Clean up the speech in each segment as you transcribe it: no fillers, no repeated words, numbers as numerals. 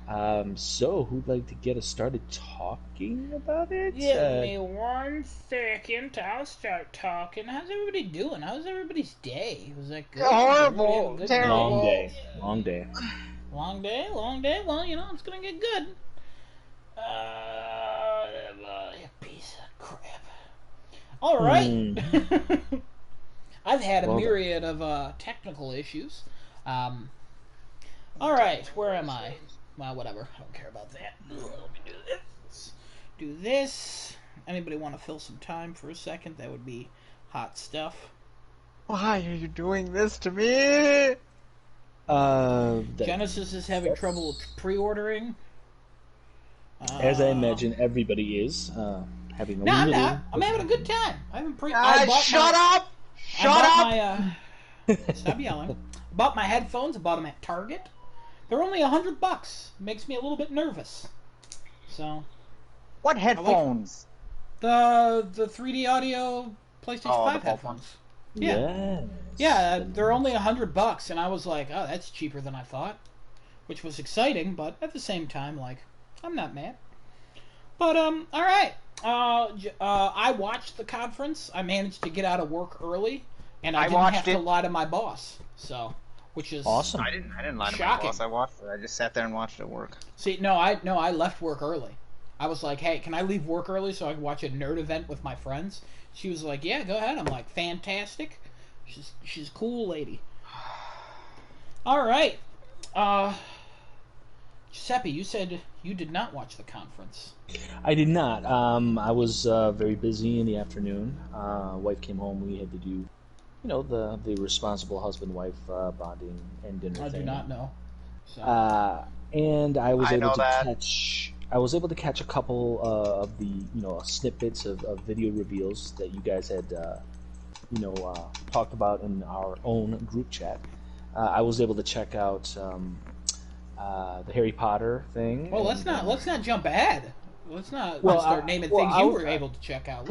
So who'd like to get us started talking about it? Give me 1 second. I'll start talking. How's everybody doing? How's everybody's day? Was that good? Did everybody have a Horrible, good Long day? terrible. day. Long day. Long day? Long day? Well, it's gonna get good. Piece of crap. Alright. Hmm. I've had a Well done. myriad of technical issues. Um, Alright, where am I? Well, whatever. I don't care about that. Let me do this. Do this. Anybody want to fill some time for a second? That would be hot stuff. Why are you doing this to me? Genesis is having trouble pre-ordering. As I Uh, imagine everybody is, having a no, I'm little. not. I'm having a good time. I haven't pre. Shut up! I Shut bought up! my. Stop yelling. I bought my headphones. I bought them at Target. They're only $100. Makes me a little bit nervous. So What headphones? the 3D audio PlayStation Oh, the 5 pulp headphones. Yeah. Yes. Yeah, they're only $100, and I was like, oh, that's cheaper than I thought, which was exciting, but at the same time, like, I'm not mad. But all right. I watched the conference. I managed to get out of work early, and I didn't have to lie to my boss. So, which is Awesome. I didn't lie to my Shocking. boss. I watched it. I just sat there and watched it work. See, I left work early. I was like, hey, can I leave work early so I can watch a nerd event with my friends? She was like, yeah, go ahead. I'm like, fantastic. She's a cool lady. All right. Giuseppe, you said you did not watch the conference. I did not. I was very busy in the afternoon. Wife came home. We had to do, the responsible husband-wife bonding and dinner I thing. do not know. So. And I was I able know to that. catch. I was able to catch a couple of the snippets of video reveals that you guys had talked about in our own group chat. I was able to check out the Harry Potter thing. Well, and, let's not jump ahead. Let's not Well, start naming things you were able to check out.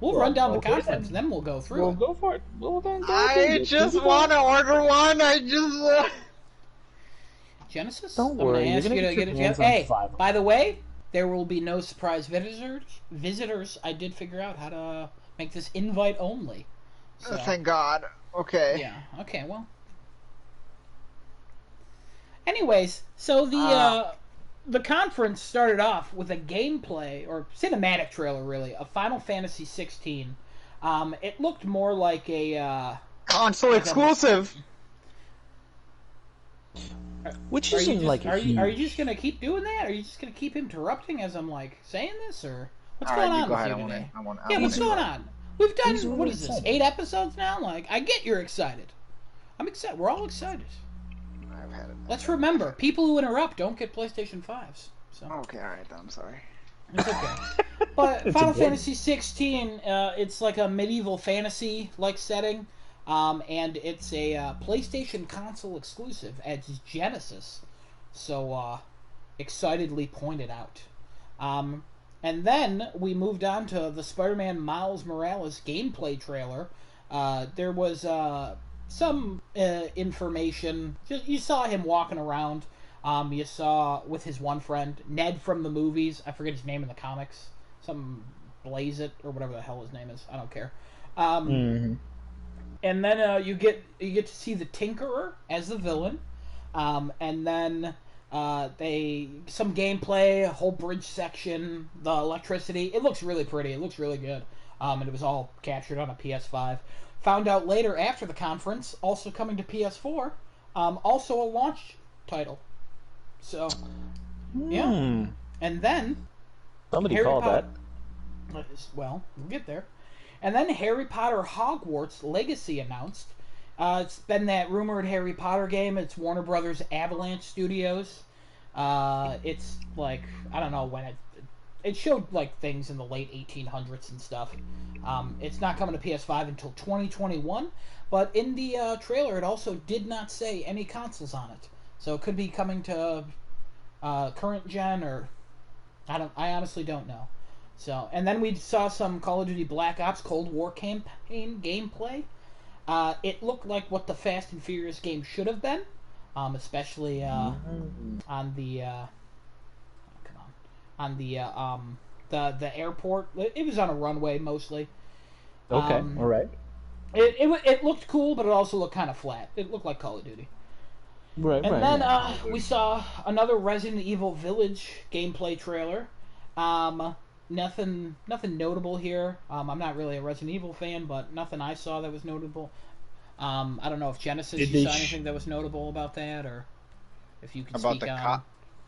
We'll run down the conference, and then we'll go through We'll it. go for it. We'll go I just want to order one. I just. Genesis? Don't worry, I'm you're gonna ask gonna you to get get your a hands on Hey, 5. by the way, there will be no surprise visitors. I did figure out how to make this invite only. So, Thank God. Okay. yeah. Okay. Well. Anyways, so the conference started off with a gameplay or cinematic trailer, really, of Final Fantasy 16. It looked more like a Console exclusive. Which Are you isn't just, like a are huge. you just gonna keep doing that? Are you just gonna keep interrupting as I'm like saying this, or what's All going right, you on go with ahead. you I want today? to. Yeah, what's going on? We've He's done really what is this? excited. 8 episodes now. Like I get you're excited. I'm excited. We're all excited. I've had it. Let's remember, people who interrupt don't get PlayStation 5s. So Okay, all right. I'm sorry. it's okay. But It's Final important. Fantasy 16, it's like a medieval fantasy-like setting, and it's a PlayStation console exclusive as Genesis. So, excitedly pointed out. And then we moved on to the Spider-Man Miles Morales gameplay trailer. There was some information. You saw him walking around. You saw with his one friend, Ned from the movies. I forget his name in the comics. Some Blaze It or whatever the hell his name is. I don't care. Mhm. And then you get to see the Tinkerer as the villain. And then some gameplay, a whole bridge section, the electricity. It looks really pretty. It looks really good. And it was all captured on a PS5. Found out later after the conference, also coming to PS4, also a launch title. So, yeah. Hmm. And then Somebody Harry called Potter. that. Well, we'll get there. And then Harry Potter Hogwarts Legacy announced. It's been that rumored Harry Potter game. It's Warner Brothers Avalanche Studios. It's like, I don't know when it showed like things in the late 1800s and stuff. It's not coming to PS5 until 2021, but in the trailer it also did not say any consoles on it. So it could be coming to current gen, or I honestly don't know. So, and then we saw some Call of Duty Black Ops Cold War campaign gameplay. It looked like what the Fast and Furious game should have been, especially on the on the airport. It was on a runway mostly. Okay, all right. It looked cool, but it also looked kind of flat. It looked like Call of Duty. Right, And right. then Yeah. we saw another Resident Evil Village gameplay trailer. Nothing notable here. I'm not really a Resident Evil fan, but nothing I saw that was notable. I don't know if Genesis Did you they saw anything that was notable about that, or if you can About speak the on.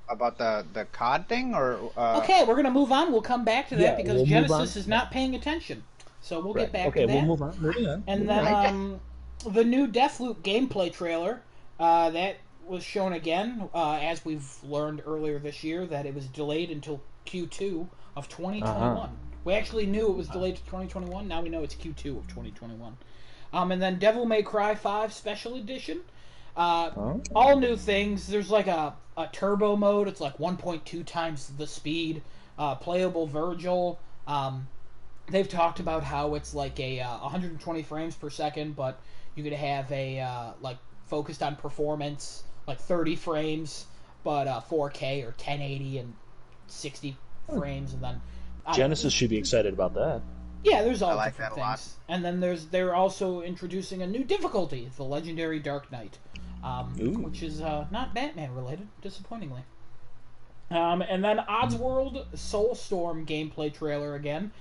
about the COD thing, or Okay, we're gonna move on. We'll come back to that Yeah, because we'll move Genesis on. is not paying attention. So we'll Right. get back Okay, to that. we'll move on. Moving on. And Moving on. then the new Deathloop gameplay trailer that was shown again, as we've learned earlier this year, that it was delayed until Q2 of 2021. We actually knew it was delayed to 2021. Now we know it's Q2 of 2021. And then Devil May Cry 5 Special Edition. All new things. There's like a turbo mode. It's like 1.2 times the speed. Playable Virgil. They've talked about how it's like a 120 frames per second, but you could have a like focused on performance, like 30 frames, but 4K or 1080 and 60 frames, and then Genesis should be excited about that. yeah, there's all like different that a lot. things. And then they're also introducing a new difficulty, the legendary Dark Knight, which is not Batman related, disappointingly. And then Oddsworld Soulstorm gameplay trailer again,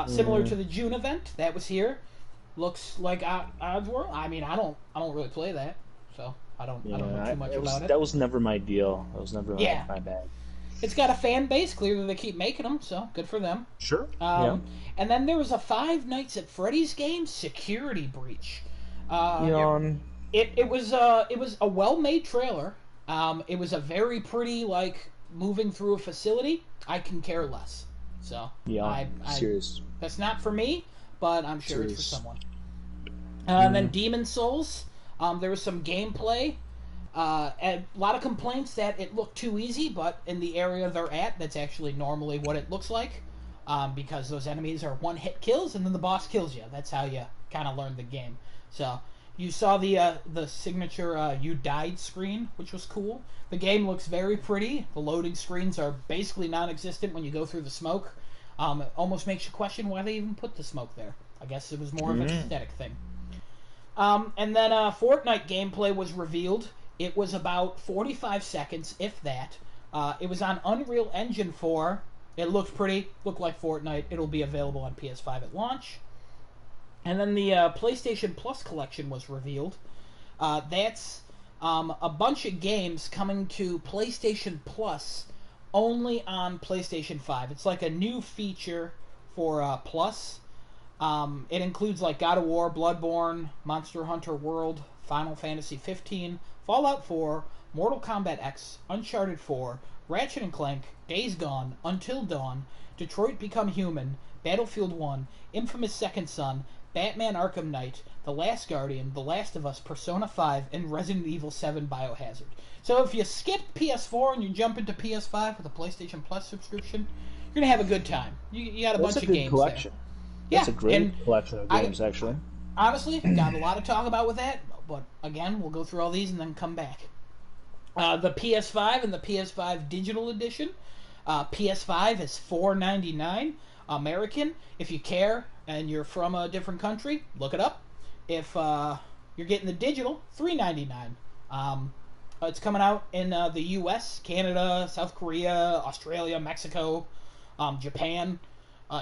similar to the June event that was here. Looks like Oddsworld. I mean, I don't really play that, so I don't know too much about it. That was never my deal. That was never my bag. It's got a fan base. Clearly, they keep making them, so good for them. Sure. And then there was a Five Nights at Freddy's game, Security Breach. It was a well-made trailer. It was a very pretty, like, moving through a facility. I can care less. So serious. That's not for me, but I'm sure Serious. it's for someone. And then Demon Souls. There was some gameplay. A lot of complaints that it looked too easy, but in the area they're at, that's actually normally what it looks like. Because those enemies are one-hit kills, and then the boss kills you. That's how you kind of learn the game. So you saw the signature "You Died" screen, which was cool. The game looks very pretty. The loading screens are basically non-existent when you go through the smoke. It almost makes you question why they even put the smoke there. I guess it was more of an aesthetic thing. And then Fortnite gameplay was revealed. It was about 45 seconds, if that. It was on Unreal Engine 4. It looked pretty, looked like Fortnite. It'll be available on PS5 at launch. And then the PlayStation Plus collection was revealed. That's a bunch of games coming to PlayStation Plus only on PlayStation 5. It's like a new feature for Plus. It includes like God of War, Bloodborne, Monster Hunter World, Final Fantasy 15, Fallout 4, Mortal Kombat X, Uncharted 4, Ratchet & Clank, Days Gone, Until Dawn, Detroit Become Human, Battlefield 1, Infamous Second Son, Batman Arkham Knight, The Last Guardian, The Last of Us, Persona 5, and Resident Evil 7 Biohazard. So if you skip PS4 and you jump into PS5 with a PlayStation Plus subscription, you're going to have a good time. You got a bunch of games collection. there. That's a great collection of games, actually. Honestly, got a lot to talk about with that, but again, we'll go through all these and then come back. The PS5 and the PS5 Digital Edition. PS5 is $4.99 American. If you care and you're from a different country, look it up. If you're getting the digital, $3.99. It's coming out in the U.S., Canada, South Korea, Australia, Mexico, Japan,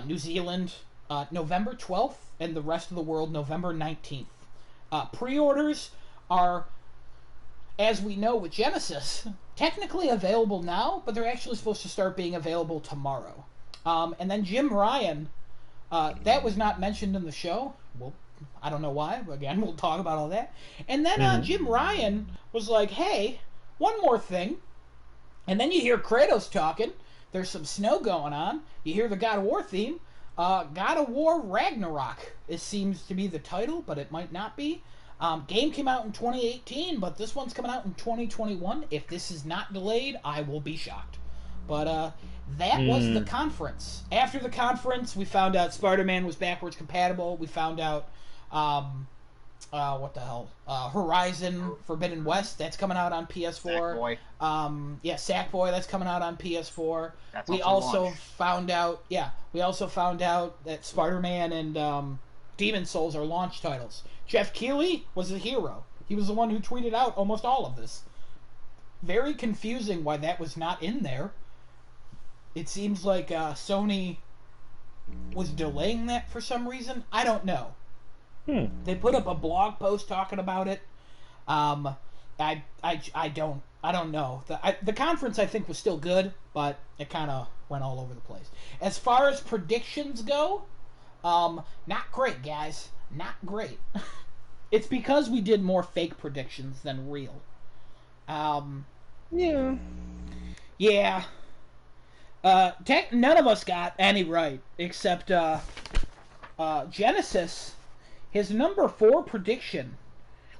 New Zealand, November 12th, and the rest of the world November 19th. Pre-orders are, as we know with Genesis, technically available now, but they're actually supposed to start being available tomorrow. And then Jim Ryan, that was not mentioned in the show. Well, I don't know why, but again, we'll talk about all that. And then Jim Ryan was like, hey, one more thing. And then you hear Kratos talking. There's some snow going on. You hear the God of War theme. God of War Ragnarok. It seems to be the title, but it might not be. Game came out in 2018, but this one's coming out in 2021. If this is not delayed, I will be shocked. But that was the conference. After the conference, we found out Spider-Man was backwards compatible. We found out what the hell? Horizon Forbidden West, that's coming out on PS4. Sackboy. Sackboy, that's coming out on PS4. That's we also also found out that Spider-Man and Demon Souls are launch titles. Jeff Keighley was the hero. He was the one who tweeted out almost all of this. Very confusing why that was not in there. It seems like Sony was delaying that for some reason. I don't know. They put up a blog post talking about it. I don't know. The conference I think was still good, but it kind of went all over the place. As far as predictions go, not great, guys. Not great. It's because we did more fake predictions than real. Yeah. Yeah. None of us got any right except Genesis. His number 4 prediction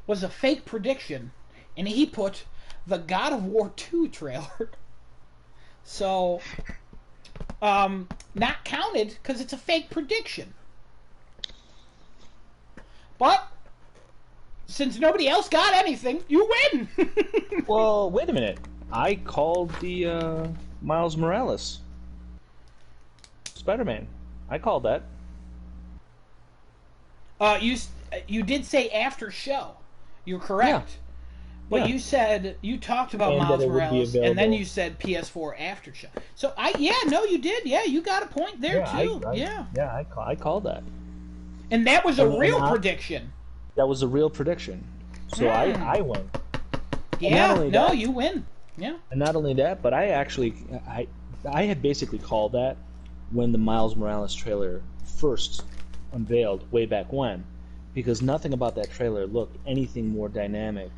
was a fake prediction, and he put the God of War 2 trailer. So, not counted because it's a fake prediction. But since nobody else got anything, you win. Well, wait a minute. I called the Miles Morales Spider-Man. I called that. You did say after show. You're correct. Yeah. But Yeah. you talked about And Miles that it would be Morales, and then available. you said PS4 after show. So you did. Yeah, you got a point there too. I called that. And that was a And real I- prediction. That was a real prediction. So I won. Yeah, only no, that- you win. Yeah. And not only that, but I had basically called that when the Miles Morales trailer first unveiled way back when, because nothing about that trailer looked anything more dynamic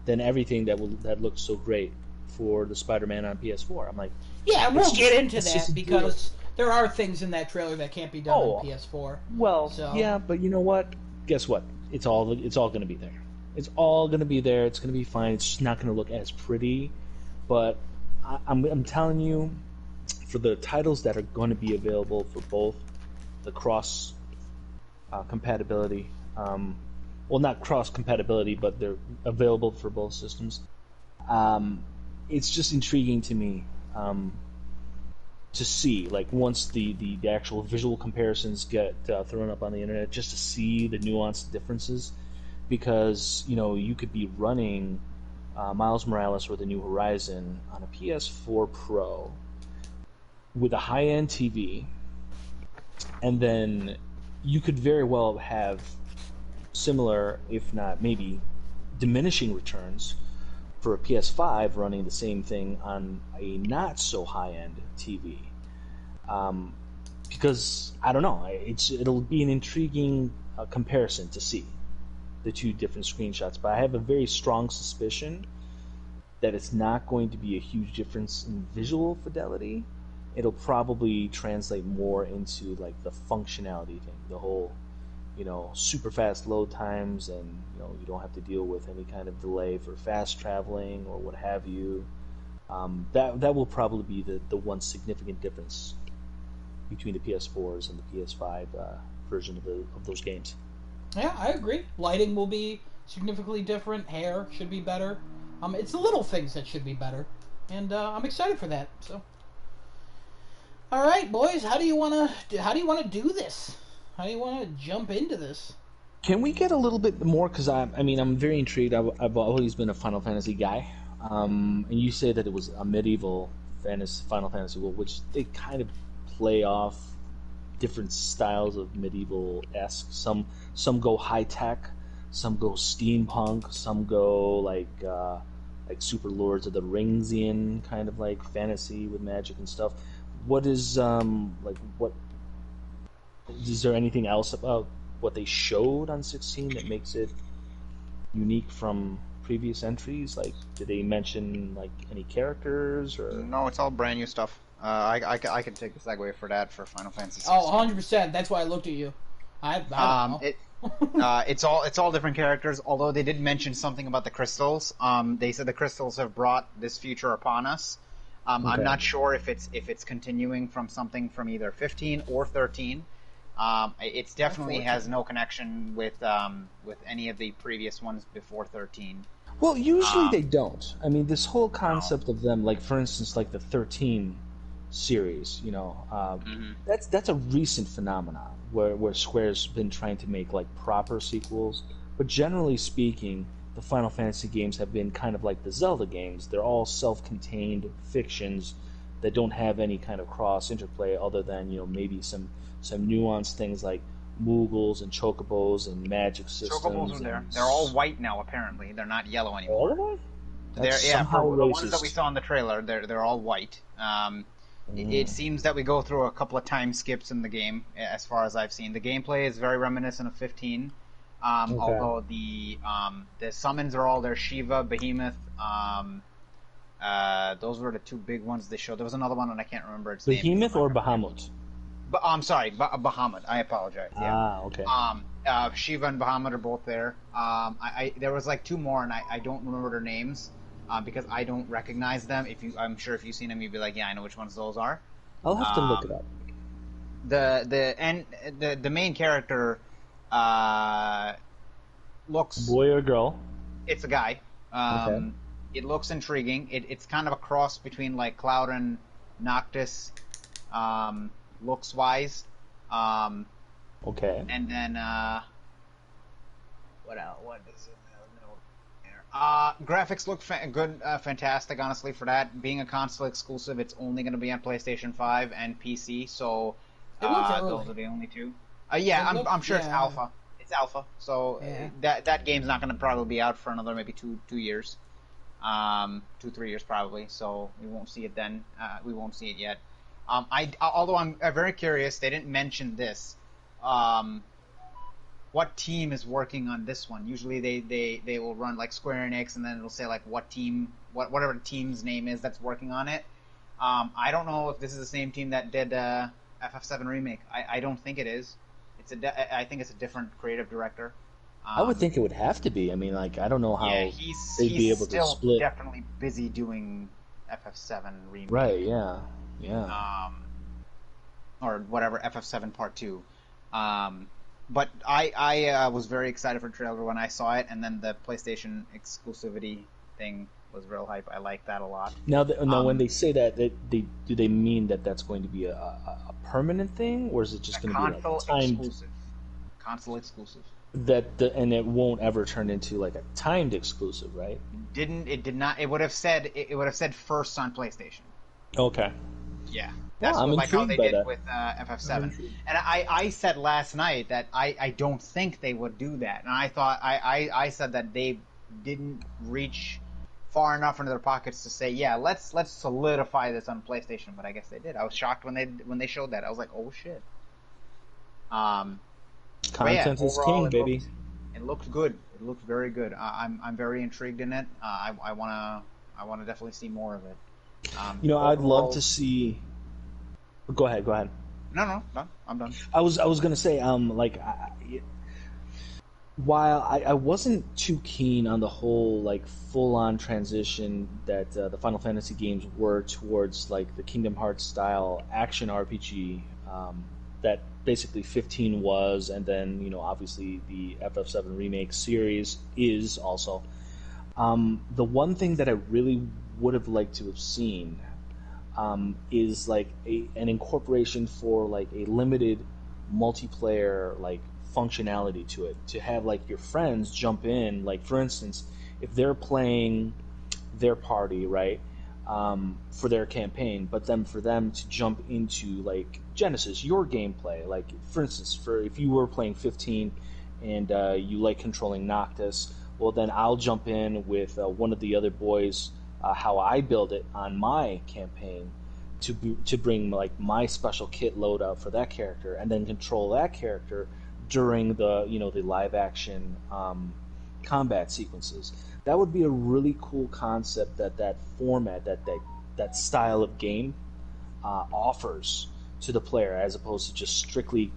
than everything that looked so great for the Spider-Man on PS4. I'm like, Yeah, we'll get into let's that just do because there are things in that trailer that can't be done on PS4. well, So- yeah, but you know what? Guess what? It's all going to be there. It's all going to be there. It's going to be fine. It's just not going to look as pretty, but I'm telling you, for the titles that are going to be available for both the cross compatibility, well, not cross compatibility, but they're available for both systems. It's just intriguing to me to see, like, once the actual visual comparisons get thrown up on the internet, just to see the nuanced differences, because you could be running Miles Morales or the New Horizon on a PS4 Pro with a high-end TV, and then you could very well have similar, if not maybe diminishing returns for a PS5 running the same thing on a not so high-end TV. Because I don't know, it'll be an intriguing comparison to see the two different screenshots, but I have a very strong suspicion that it's not going to be a huge difference in visual fidelity. It'll probably translate more into like the functionality thing, the whole super fast load times, and you don't have to deal with any kind of delay for fast traveling or what have you. That will probably be the one significant difference between the PS4s and the PS5 version of those games. Yeah, I agree. Lighting will be significantly different. Hair should be better. It's the little things that should be better, and I'm excited for that. So, all right, boys, how do you want to do this? How do you want to jump into this? Can we get a little bit more? Because I'm very intrigued. I've always been a Final Fantasy guy, and you say that it was a medieval Final Fantasy, which they kind of play off different styles of medieval-esque. Some go high tech, some go steampunk, some go like Super Lords of the Ringsian kind of like fantasy with magic and stuff. What is what? Is there anything else about what they showed on 16 that makes it unique from previous entries? Like, did they mention like any characters or? No, it's all brand new stuff. I can take the segue for that for Final Fantasy 16. Oh, 100%. That's why I looked at you. I don't know. It's all different characters. Although they did mention something about the crystals. They said the crystals have brought this future upon us. Okay. I'm not sure if it's continuing from something from either 15 or 13. It's definitely has no connection with any of the previous ones before 13. Well, usually they don't. I mean, this whole No. concept of them, like for instance, like the 13 series, that's a recent phenomenon where Square's been trying to make like proper sequels. But generally speaking, the Final Fantasy games have been kind of like the Zelda games. They're all self-contained fictions that don't have any kind of cross interplay other than maybe some nuanced things like Moogles and Chocobos and magic systems. Chocobos are there. They're all white now. Apparently, they're not yellow anymore. All of them? For the ones that we saw in the trailer, they're all white. It seems that we go through a couple of time skips in the game, as far as I've seen. The gameplay is very reminiscent of 15. Okay. Although the summons are all there. Shiva, Behemoth, those were the two big ones they showed. There was another one and I can't remember its name. Behemoth or Bahamut? I'm sorry, Bahamut. I apologize. Yeah. Okay. Shiva and Bahamut are both there. There was like two more and I don't remember their names because I don't recognize them. I'm sure if you've seen them, you'd be like, yeah, I know which ones those are. I'll have to look it up. The main character looks boy or girl? It's a guy. Okay. It looks intriguing. It's kind of a cross between like Cloud and Noctis, looks wise. Okay. And then what else? What is it? Graphics look good, fantastic. Honestly, for that being a console exclusive, it's only going to be on PlayStation 5 and PC. So those are the only two. I'm sure it's alpha. It's alpha, so that game's not going to probably be out for another maybe 2 years, 2-3 years probably. So we won't see it then. We won't see it yet. Although I'm very curious, they didn't mention this. What team is working on this one? Usually they will run like Square Enix, and then it'll say like what team, whatever the team's name is that's working on it. I don't know if this is the same team that did FF7 Remake. I don't think it is. I think it's a different creative director. I would think it would have to be. I mean, like, I don't know how they'd be able to split. He's definitely busy doing FF7 Remake. Right, yeah. Or whatever, FF7 Part 2. But I was very excited for the trailer when I saw it, and then the PlayStation exclusivity thing was real hype. I like that a lot. Now, when they say that, do they mean that that's going to be a permanent thing, or is it just going to be like timed? Console exclusive. And it won't ever turn into like a timed exclusive, right? It did not. It would have said first on PlayStation. Okay. Yeah. That's like how they did with FF7. And I said last night that I don't think they would do that. And I thought I said that they didn't reach far enough into their pockets to say, yeah, let's solidify this on PlayStation. But I guess they did. I was shocked when they showed that. I was like, oh shit. Content is king, baby. It looked good. It looked very good. I'm very intrigued in it. I wanna definitely see more of it. I'd love to see. Go ahead. No, I'm done. I was gonna say, while I wasn't too keen on the whole like full-on transition that the Final Fantasy games were towards like the Kingdom Hearts style action RPG that basically 15 was, and then obviously the FF7 remake series is also. The one thing that I really would have liked to have seen is like an incorporation for like a limited multiplayer like functionality to it, to have like your friends jump in, like for instance if they're playing their party, right, for their campaign, but then for them to jump into like Genesis, your gameplay, like for instance, if you were playing 15 and you like controlling Noctis, well then I'll jump in with one of the other boys, how I build it on my campaign to bring like my special kit loadout for that character, and then control that character during the the live action combat sequences. That would be a really cool concept that format, that style of game offers to the player, as opposed to just strictly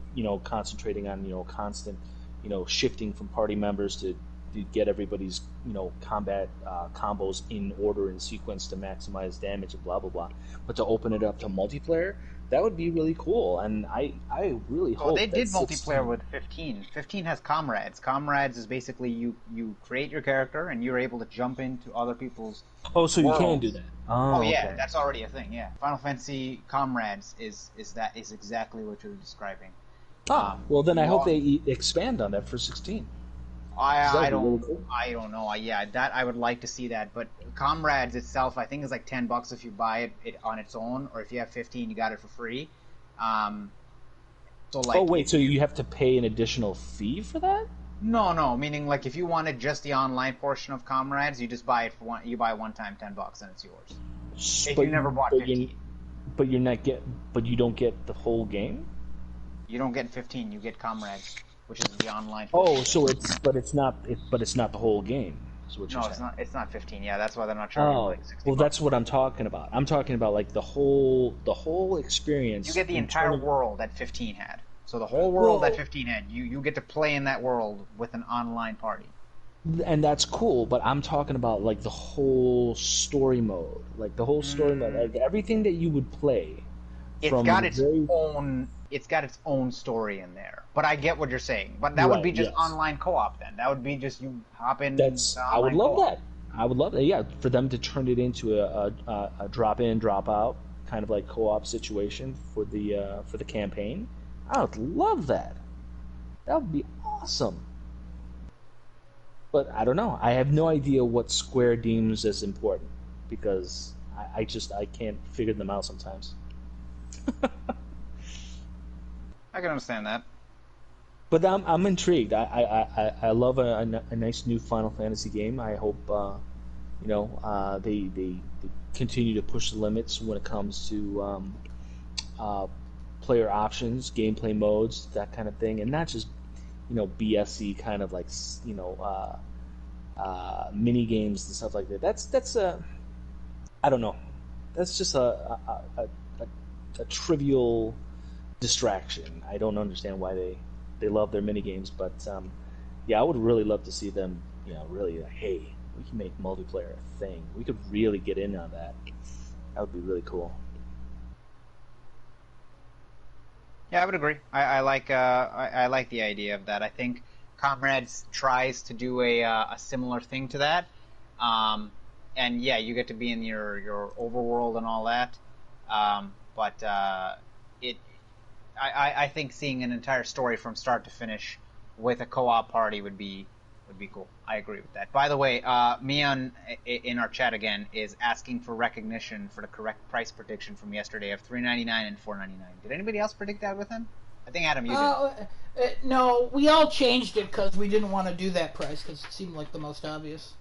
concentrating on constant shifting from party members to to get everybody's combat combos in order and sequence to maximize damage and blah blah blah. But to open it up to multiplayer, that would be really cool. And I really hope. Well, they did multiplayer with 15. 15 has comrades. Comrades is basically you create your character and you're able to jump into other people's. Oh, so worlds. you can do that. Oh yeah, okay. that's already a thing. Yeah, Final Fantasy Comrades is exactly what you're describing. Well then I hope they expand on that for 16. I don't really cool. know. That I would like to see that. But Comrades itself, I think, is like $10 if you buy it on its own, or if you have 15, you got it for free. So like. Oh wait, so you have to pay an additional fee for that? No. Meaning, like, if you wanted just the online portion of Comrades, you just buy it for one. You buy one time $10 and it's yours. If you never bought 15. But you don't get the whole game. You don't get 15. You get Comrades, which is the online. Oh, so it's not the whole game. Is what you're saying. It's not 15. Yeah, that's why they're not charging like $60. Well, that's what I'm talking about. I'm talking about like the whole experience. You get the entire world that 15 had. So the whole world that 15 had, you get to play in that world with an online party. And that's cool, but I'm talking about like the whole story mode, like the whole story mode, like everything that you would play. It's got its own story in there. But I get what you're saying. But that would be just online co-op then. That would be just you hop in. I would love that. I would love that. Yeah, for them to turn it into a drop in, drop out kind of like co-op situation for the campaign. I would love that. That would be awesome. But I don't know. I have no idea what Square deems as important because I can't figure them out sometimes. I can understand that. But I'm intrigued. I love a nice new Final Fantasy game. I hope they continue to push the limits when it comes to player options, gameplay modes, that kind of thing, and not just BSy kind of like mini games and stuff like that. That's I don't know. That's just a trivial distraction. I don't understand why they love their mini games, but I would really love to see them. Really, hey, we can make multiplayer a thing. We could really get in on that. That would be really cool. Yeah, I would agree. I like the idea of that. I think Comrades tries to do a similar thing to that, and yeah, you get to be in your overworld and all that. But I think seeing an entire story from start to finish with a co-op party would be cool. I agree with that. By the way, Mian in our chat again is asking for recognition for the correct price prediction from yesterday of $3.99 and $4.99. Did anybody else predict that with him? I think Adam, you did. No, we all changed it because we didn't want to do that price because it seemed like the most obvious.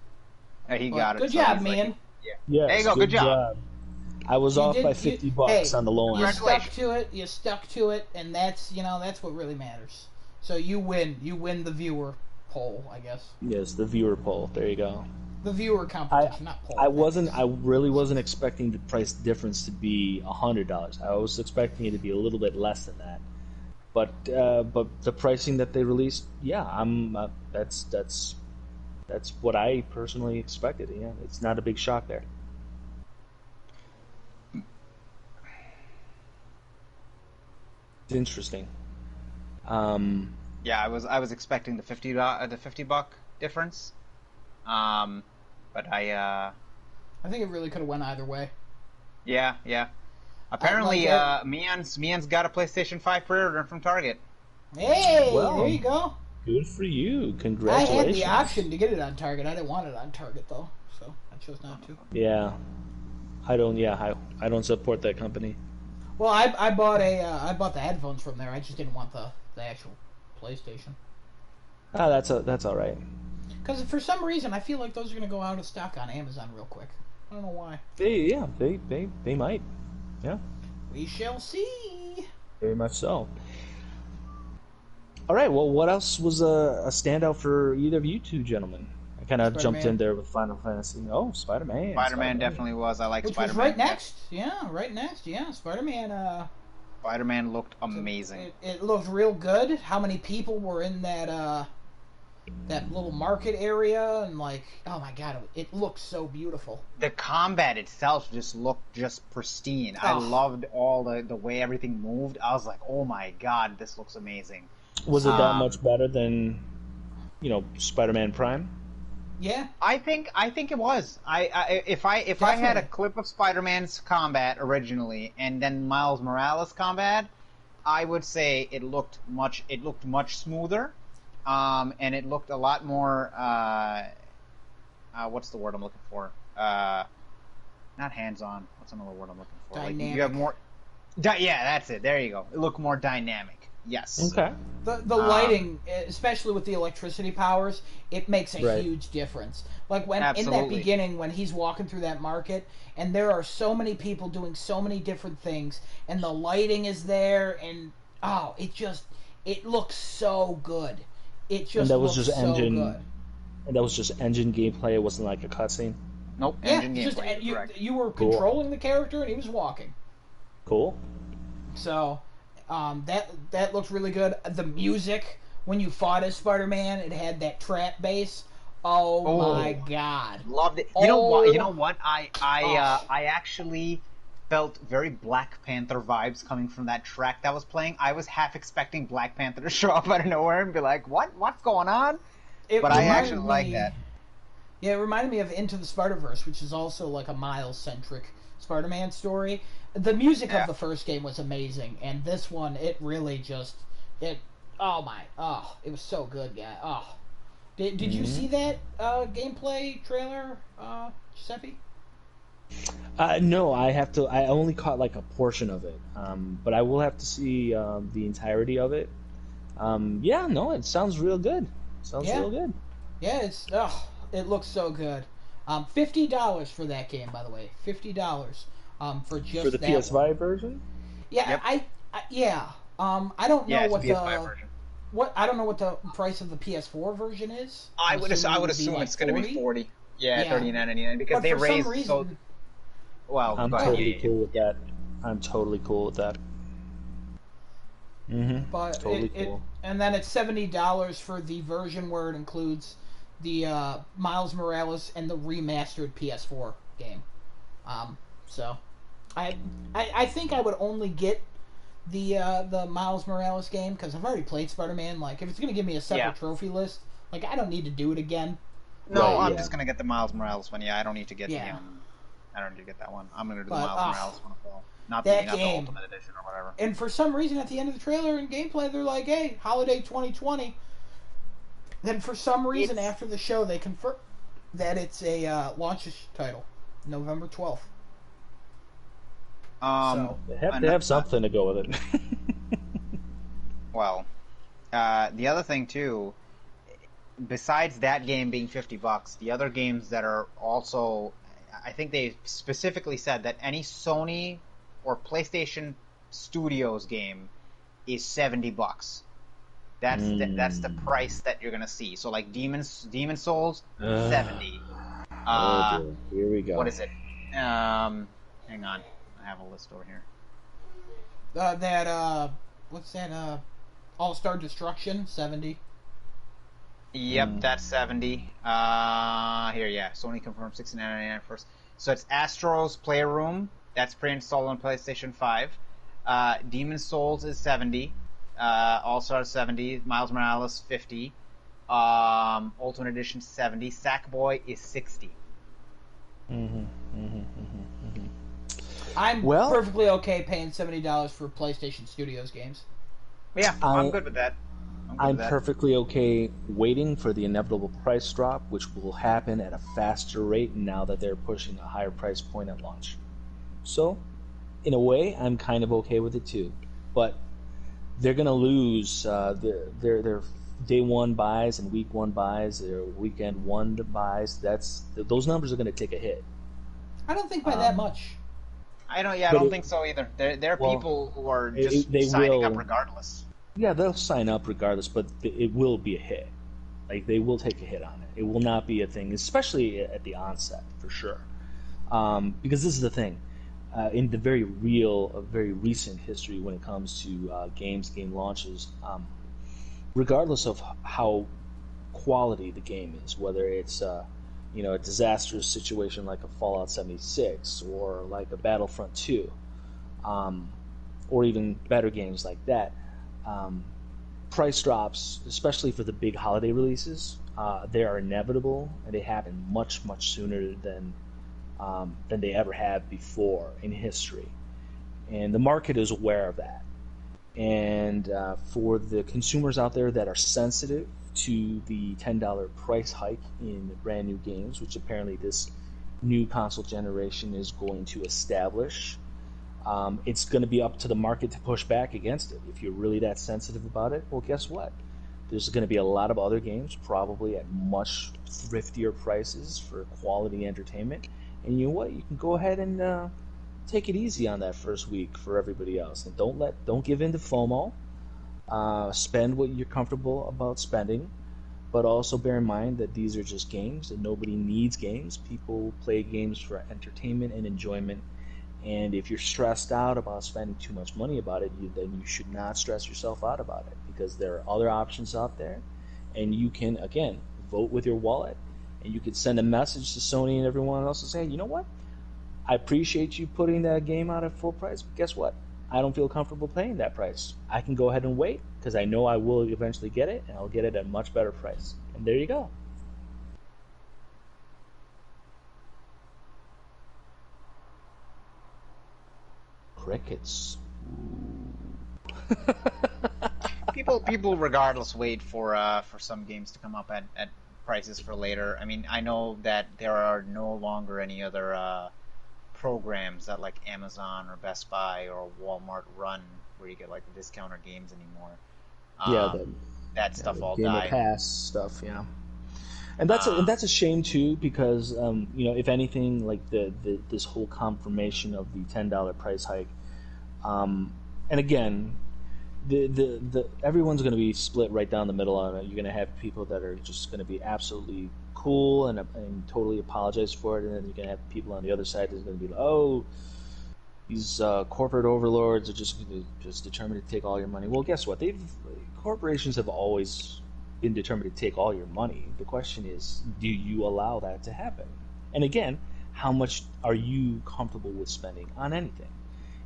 He got it. Good job, Mian. Yes, there you go. Good job. I was off by $50 on the low end. You stuck to it, and that's what really matters. So you win. You win the viewer poll, I guess. Yes, the viewer poll. There you go. The viewer competition, not poll. I really wasn't expecting the price difference to be $100. I was expecting it to be a little bit less than that. But the pricing that they released, that's what I personally expected. Yeah, it's not a big shock there. It's interesting. Yeah, I was expecting the $50 difference, but I think it really could have went either way. Yeah. Apparently, Mian's got a PlayStation 5 pre-order from Target. Hey, there you go. Good for you. Congratulations. I had the option to get it on Target. I didn't want it on Target though, so I chose not to. Yeah, I don't support that company. Well, I bought the headphones from there. I just didn't want the actual PlayStation. That's all right. Because for some reason, I feel like those are going to go out of stock on Amazon real quick. I don't know why. They might. Yeah. We shall see. Very much so. All right. Well, what else was a standout for either of you two gentlemen? I kind of jumped in there with Final Fantasy. Oh, Spider-Man. Spider-Man definitely was. I like Which Spider-Man. Was right next. Yeah, right next. Yeah, Spider-Man. Spider-Man looked amazing. It looked real good. How many people were in that that little market area, and like, oh my god, it looks so beautiful. The combat itself just looked just pristine. I loved all the way everything moved. I was like, oh my god, this looks amazing. Was it that much better than, Spider-Man Prime? Yeah, I think it was. If I had a clip of Spider-Man's combat originally and then Miles Morales' combat, I would say it looked much smoother, and it looked a lot more. What's the word I'm looking for? Not hands-on. What's another word I'm looking for? Dynamic. Like you have more. Yeah, that's it. There you go. It looked more dynamic. Yes. Okay. The lighting, especially with the electricity powers, it makes a Right. huge difference. Like when in that Absolutely. beginning, when he's walking through that market, and there are so many people doing so many different things, and the lighting is there, and it looks so good. It just And that was looks just so engine. good. And that was just engine gameplay. It wasn't like a cutscene. Nope. Yeah, Engine just gameplay. you, Correct. you were Cool. controlling the character, and he was walking. Cool. So, that looks really good. The music when you fought as Spider-Man, it had that trap bass. Oh my god! Loved it. You know what? I actually felt very Black Panther vibes coming from that track that was playing. I was half expecting Black Panther to show up out of nowhere and be like, "What's going on?" But I actually like that. Yeah, it reminded me of Into the Spider-Verse, which is also like a Miles-centric Spider-Man story. The music of the first game was amazing, and this one, it really just it was so good, guy. Did you see that gameplay trailer, Giuseppe? No, I only caught like a portion of it, but I will have to see the entirety of it. It sounds real good. Real good. Yeah, it looks so good. $50 for that game, by the way. $50 for just For the that PS5 one. version? Yeah, Yep. I don't know It's what a PS5 version. I don't know what the price of the PS4 version is. I would assume like it's going to be 40. Yeah, Yeah. 39.99 because But they for some raised reason, Well, I'm go ahead. totally cool with that. I'm totally cool with that. Mm-hmm. but Totally cool. and then it's $70 for the version where it includes the Miles Morales and the remastered PS4 game. So I think I would only get the Miles Morales game because I've already played Spider-Man. Like, if it's gonna give me a separate trophy list, like, I don't need to do it again. No, Right, I'm yeah. just going to get the Miles Morales one. Yeah, I don't need to get Yeah. I don't need to get that one. I'm going to do the But, Miles Morales one as well. Not that the game. Ultimate Edition or whatever. And for some reason, at the end of the trailer and gameplay, they're like, "Hey, holiday 2020." Then for some reason, after the show, they confirm that it's a launch title, November 12th. They have to have something to go with it. Well, the other thing too, besides that game being $50, the other games that are also, I think they specifically said that any Sony or PlayStation Studios game is $70. That's the price that you're gonna see. So like Demon Souls, 70. Oh dear. Here we go. What is it? Hang on, I have a list over here. What's that? All-Star Destruction, 70. Yep, that's 70. Here, yeah. Sony confirmed $69.99 first. So it's Astro's Playroom. That's pre-installed on PlayStation 5. Demon Souls is 70. All-Star 70. Miles Morales 50. Ultimate Edition 70. Sackboy is 60. I'm perfectly okay paying $70 for PlayStation Studios games. Yeah, I'm good with that. I'm perfectly okay waiting for the inevitable price drop, which will happen at a faster rate now that they're pushing a higher price point at launch. So, in a way, I'm kind of okay with it too. But they're going to lose their day one buys and week one buys, their weekend one buys. Those numbers are going to take a hit. I don't think by that much. I don't think so either. There are people who are just signing up regardless. Yeah, they'll sign up regardless, but it will be a hit. Like, they will take a hit on it. It will not be a thing, especially at the onset, for sure. Because this is the thing. In the very recent history when it comes to game launches, regardless of how quality the game is, whether it's a disastrous situation like a Fallout 76 or like a Battlefront 2, or even better games like that. Price drops, especially for the big holiday releases, they are inevitable, and they happen much, much sooner than they ever have before in history. And the market is aware of that. And for the consumers out there that are sensitive to the $10 price hike in brand new games, which apparently this new console generation is going to establish, it's going to be up to the market to push back against it. If you're really that sensitive about it, well, guess what? There's going to be a lot of other games, probably at much thriftier prices for quality entertainment. And you know what? You can go ahead and take it easy on that first week for everybody else, and don't give in to FOMO. Spend what you're comfortable about spending, but also bear in mind that these are just games, and nobody needs games. People play games for entertainment and enjoyment. And if you're stressed out about spending too much money about it, then you should not stress yourself out about it, because there are other options out there, and you can, again, vote with your wallet, and you could send a message to Sony and everyone else and say, you know what? I appreciate you putting that game out at full price, but guess what? I don't feel comfortable paying that price. I can go ahead and wait, because I know I will eventually get it, and I'll get it at a much better price. And there you go. Crickets. people regardless wait for some games to come up at prices for later. I mean, I know that there are no longer any other programs that like Amazon or Best Buy or Walmart run where you get like discounted games anymore. That stuff all Game died. Pass stuff, yeah. And that's a shame too, because if anything, like this whole confirmation of the $10 price hike, and again, the everyone's going to be split right down the middle on it. You're going to have people that are just going to be absolutely cool and totally apologize for it, and then you're going to have people on the other side that's going to be like, oh, these corporate overlords are just determined to take all your money. Well, guess what? Corporations have always been determined to take all your money. The question is, do you allow that to happen? And again, how much are you comfortable with spending on anything?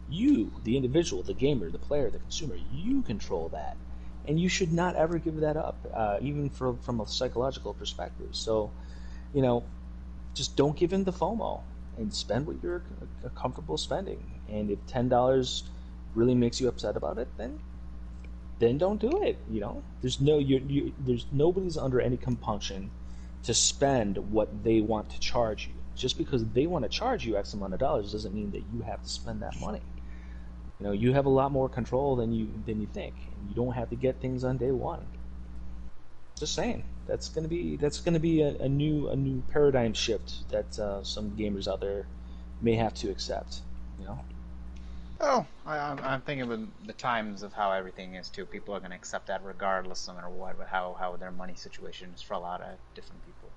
You, the individual, the gamer, the player, the consumer, you control that. And you should not ever give that up, even from a psychological perspective. So, just don't give in to FOMO and spend what you're comfortable spending. And if $10 really makes you upset about it, then don't do it. There's nobody's under any compunction to spend what they want to charge you. Just because they want to charge you X amount of dollars doesn't mean that you have to spend that money. You have a lot more control than you think, and you don't have to get things on day one. Just saying, that's going to be a new paradigm shift that some gamers out there may have to accept. Oh, I'm thinking of the times of how everything is too. People are going to accept that regardless, no matter what, how their money situation is for a lot of different people.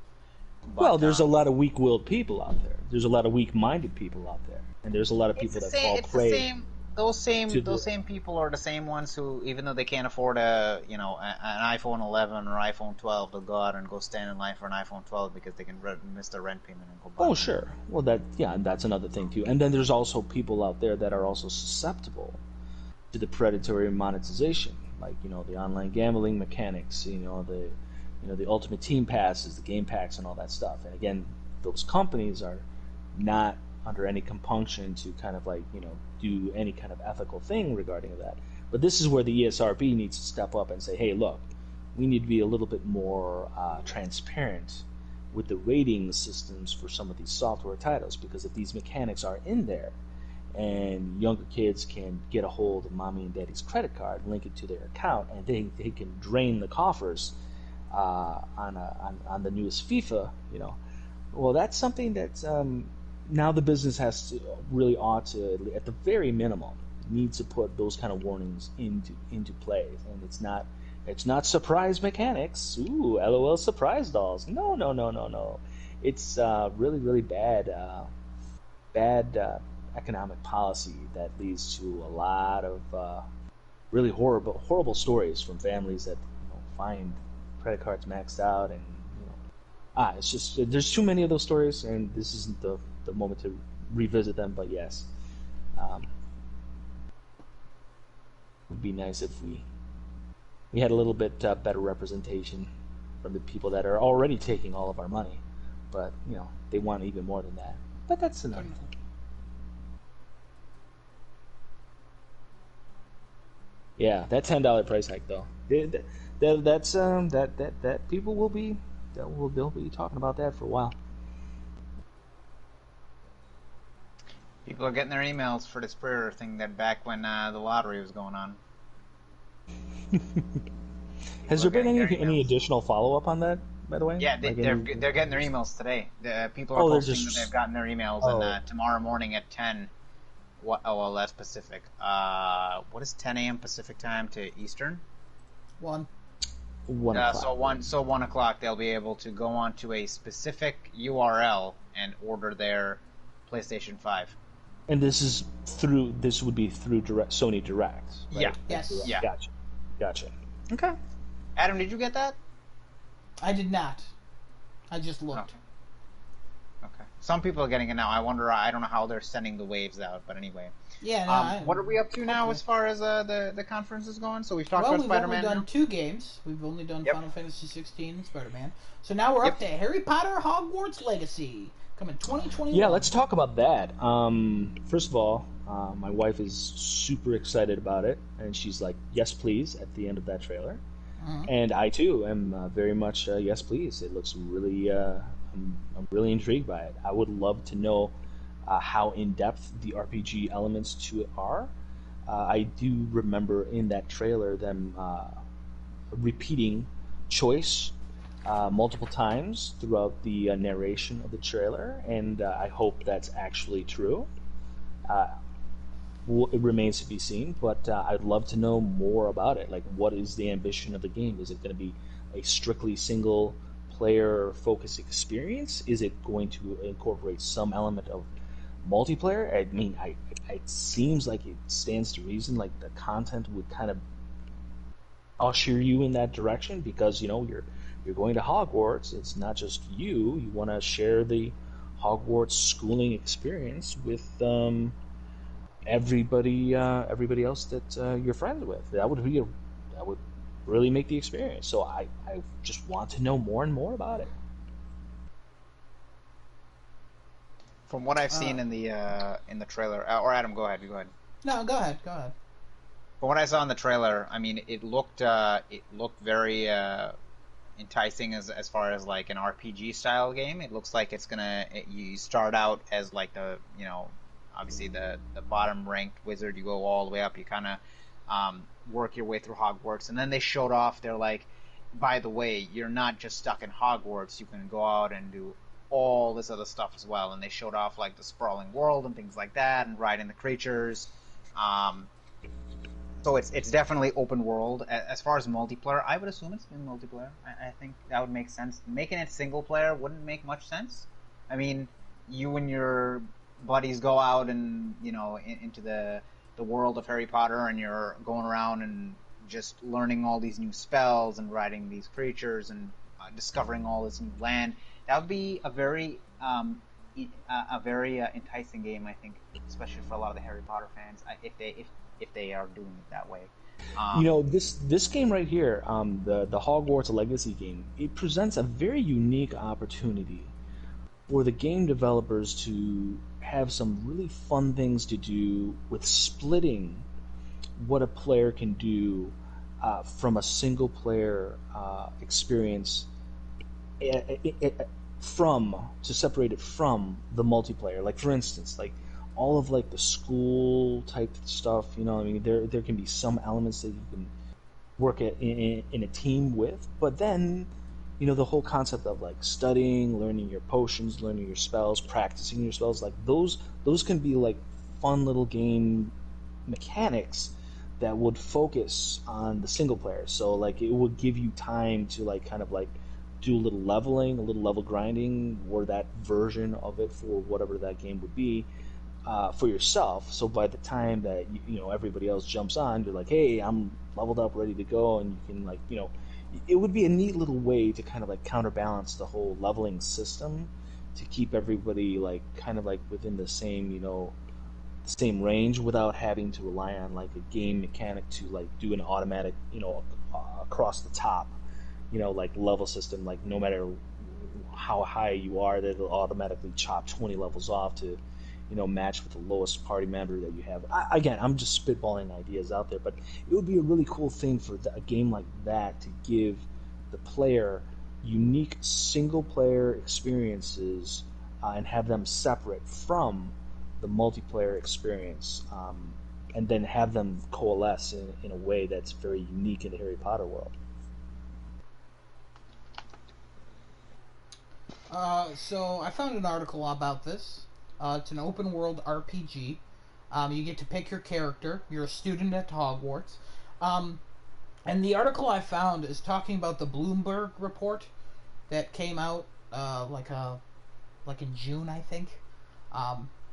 But, well, there's a lot of weak-willed people out there. There's a lot of weak-minded people out there, and there's a lot of people that fall prey. Those same people are the same ones who, even though they can't afford an iPhone 11 or iPhone 12, they'll go out and go stand in line for an iPhone 12 because they can miss their rent payment and go buy. Oh, sure. Well, that's another thing too. And then there's also people out there that are also susceptible to the predatory monetization, like the online gambling mechanics, the Ultimate Team Passes, the game packs, and all that stuff. And again, those companies are not under any compunction to kind of do any kind of ethical thing regarding that. But this is where the ESRB needs to step up and say, hey, look, we need to be a little bit more transparent with the rating systems for some of these software titles, because if these mechanics are in there and younger kids can get a hold of mommy and daddy's credit card, link it to their account, and they can drain the coffers on the newest FIFA, well, that's something that now the business ought to, at the very minimum, needs to put those kind of warnings into play. And it's not surprise mechanics. Ooh, LOL surprise dolls. No. It's really, really bad economic policy that leads to a lot of really horrible stories from families that find credit cards maxed out, and it's just there's too many of those stories, and this isn't the moment to revisit them. But yes, it would be nice if we had a little bit better representation from the people that are already taking all of our money, but they want even more than that. But that's another thing. Yeah, that $10 price hike though. That's that people will be they'll be talking about that for a while. People are getting their emails for this prayer thing that back when the lottery was going on. Has there been any additional follow up on that, by the way? Yeah, they're getting their emails today. The people are posting that they've gotten their emails, and tomorrow morning at 10. Well, that's Pacific. What is 10 a.m. Pacific time to Eastern? 1. 1 o'clock. So 1 o'clock they'll be able to go on to a specific URL and order their PlayStation 5. And this would be through Sony Direct, right? Yeah. Yes. Yeah. Gotcha. Okay. Adam, did you get that? I did not. I just looked. Okay. Some people are getting it now. I don't know how they're sending the waves out, but anyway. Yeah. No, what are we up to now as far as the conference is going? So we've talked about Spider-Man. We've only done 2 games. We've only done Final Fantasy 16 and Spider-Man. So now we're up to Harry Potter Hogwarts Legacy, coming 2021. Yeah, let's talk about that. First of all, my wife is super excited about it, and she's like, "Yes, please!" at the end of that trailer. And I too am very much yes, please. It looks really. I'm really intrigued by it. I would love to know how in depth the RPG elements to it are. I do remember in that trailer them repeating choice multiple times throughout the narration of the trailer, and I hope that's actually true. It remains to be seen, but I'd love to know more about it. Like, what is the ambition of the game? Is it going to be a strictly single player focused experience? Is it going to incorporate some element of multiplayer? I mean, it seems like it stands to reason like the content would kind of usher you in that direction, because you're going to Hogwarts. It's not just you want to share the Hogwarts schooling experience with everybody else that you're friends with. That would really make the experience. So I just want to know more and more about it. From what I've seen in the trailer, or Adam, go ahead. No, go ahead. From what I saw in the trailer, I mean, it looked very enticing as far as like an RPG style game. It looks like you start out as like obviously the bottom ranked wizard. You go all the way up. You kind of work your way through Hogwarts, and then they showed off. They're like, by the way, you're not just stuck in Hogwarts. You can go out and do all this other stuff as well. And they showed off like the sprawling world and things like that, and riding the creatures. So it's definitely open world. As far as multiplayer, I would assume it's been multiplayer. I think that would make sense. Making it single player wouldn't make much sense. I mean, you and your buddies go out and into the world of Harry Potter, and you're going around and just learning all these new spells and riding these creatures and discovering all this new land. That would be a very enticing game, I think, especially for a lot of the Harry Potter fans, if they are doing it that way. This game right here, the Hogwarts Legacy game, it presents a very unique opportunity for the game developers to have some really fun things to do with splitting what a player can do from a single player experience to separate it from the multiplayer. Like, for instance, like all of like the school type stuff, I mean, there can be some elements that you can work in a team with, but then the whole concept of like studying, learning your potions, learning your spells, practicing your spells, like those can be like fun little game mechanics that would focus on the single player. So like it would give you time to like kind of like do a little leveling, a little level grinding, or that version of it for whatever that game would be for yourself. So by the time that everybody else jumps on, you're like, hey, I'm leveled up, ready to go, and you can like it would be a neat little way to kind of like counterbalance the whole leveling system to keep everybody like kind of like within the same, the same range without having to rely on like a game mechanic to like do an automatic, across the top, like level system, like no matter how high you are, that it'll automatically chop 20 levels off to, match with the lowest party member that you have. Again, I'm just spitballing ideas out there, but it would be a really cool thing for a game like that to give the player unique single-player experiences and have them separate from the multiplayer experience, and then have them coalesce in a way that's very unique in the Harry Potter world. So I found an article about this. It's an open world RPG. You get to pick your character. You're a student at Hogwarts. And the article I found is talking about the Bloomberg report that came out like in June, I think.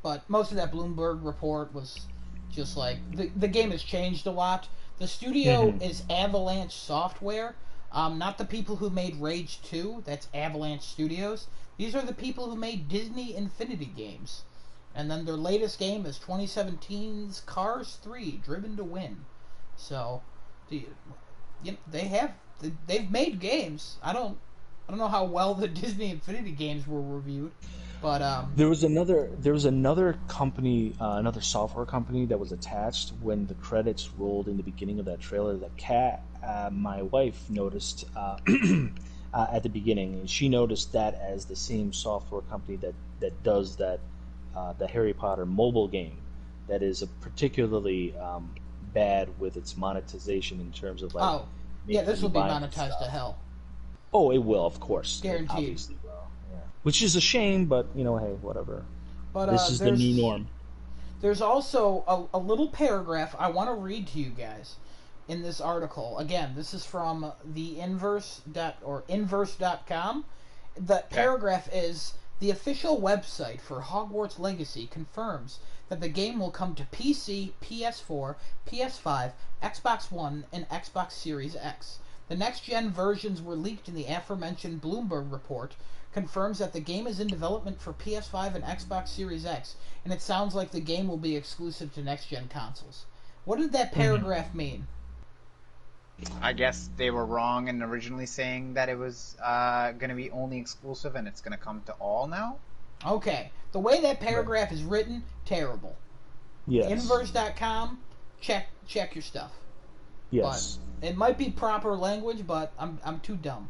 But most of that Bloomberg report was just like the game has changed a lot. The studio is Avalanche Software. Not the people who made Rage 2, that's Avalanche Studios. These are the people who made Disney Infinity games. And then their latest game is 2017's Cars 3, Driven to Win. So, they've made games. I don't know how well the Disney Infinity games were reviewed, but there was another company, another software company that was attached when the credits rolled in the beginning of that trailer. That my wife noticed at the beginning, and she noticed that as the same software company that does that the Harry Potter mobile game that is particularly bad with its monetization in terms of like. Oh, yeah, this will be monetized to hell. Oh, it will, of course. Guaranteed. Obviously will. Yeah. Which is a shame, but hey, whatever. But this is the new norm. There's also a little paragraph I want to read to you guys in this article. Again, this is from the inverse.com. The paragraph is: the official website for Hogwarts Legacy confirms that the game will come to PC, PS4, PS5, Xbox One, and Xbox Series X. The next-gen versions were leaked in the aforementioned Bloomberg report, confirms that the game is in development for PS5 and Xbox Series X, and it sounds like the game will be exclusive to next-gen consoles. What did that paragraph mean? I guess they were wrong in originally saying that it was going to be only exclusive and it's going to come to all now? Okay. The way that paragraph is written, terrible. Yes. Inverse.com, check your stuff. Yes. But it might be proper language, but I'm too dumb.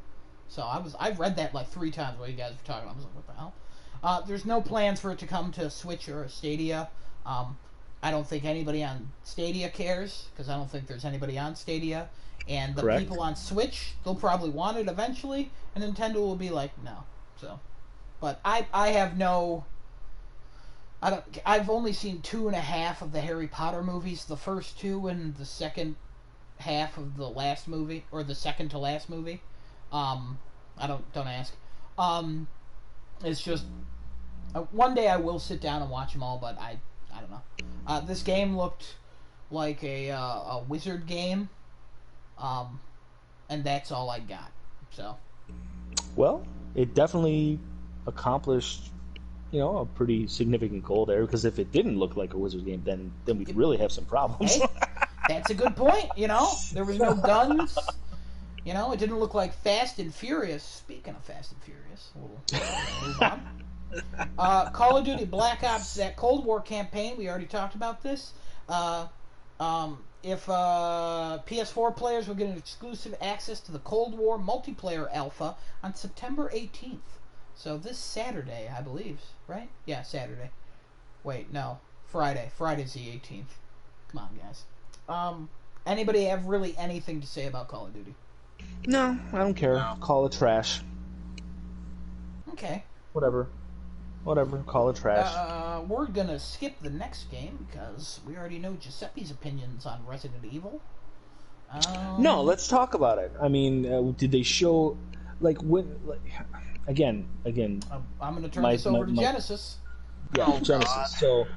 So I've read that like 3 times while you guys were talking. I was like, what the hell? There's no plans for it to come to Switch or Stadia. I don't think anybody on Stadia cares, because I don't think there's anybody on Stadia. And the Correct. people on Switch, they'll probably want it eventually, and Nintendo will be like, no. So, but I have no. I've only seen 2.5 of the Harry Potter movies, the first 2 and the second half of the last movie, or the second to last movie. Don't ask. It's just one day I will sit down and watch them all, but I don't know. This game looked like a wizard game, and that's all I got. So, well, it definitely accomplished, a pretty significant goal there. Because if it didn't look like a wizard game, then we'd really have some problems. Hey, that's a good point. There was no guns. It didn't look like Fast and Furious. Speaking of Fast and Furious, we'll move on. Call of Duty Black Ops, that Cold War campaign, we already talked about this. If PS4 players will get an exclusive access to the Cold War multiplayer alpha on September 18th. So this Saturday, I believe, right? Yeah, Saturday. Wait, no. Friday. Friday's the 18th. Come on, guys. Anybody have really anything to say about Call of Duty? No, I don't care. No. Call it trash. Okay. Whatever. Call it trash. We're gonna skip the next game because we already know Giuseppe's opinions on Resident Evil. No, let's talk about it. I mean, did they show, again? I'm gonna turn this over to Genesis. Yeah, Genesis. So,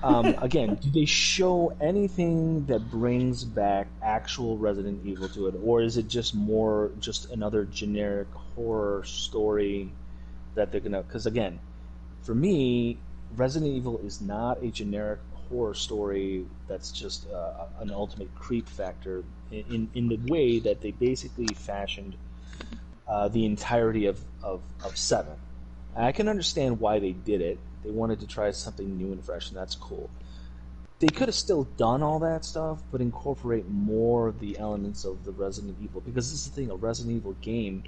Again, do they show anything that brings back actual Resident Evil to it, or is it just more just another generic horror story that they're gonna? Because again, for me, Resident Evil is not a generic horror story that's just an ultimate creep factor in the way that they basically fashioned the entirety of 7. I can understand why they did it. They wanted to try something new and fresh, and that's cool. They could have still done all that stuff, but incorporate more of the elements of the Resident Evil. Because this is the thing, a Resident Evil game,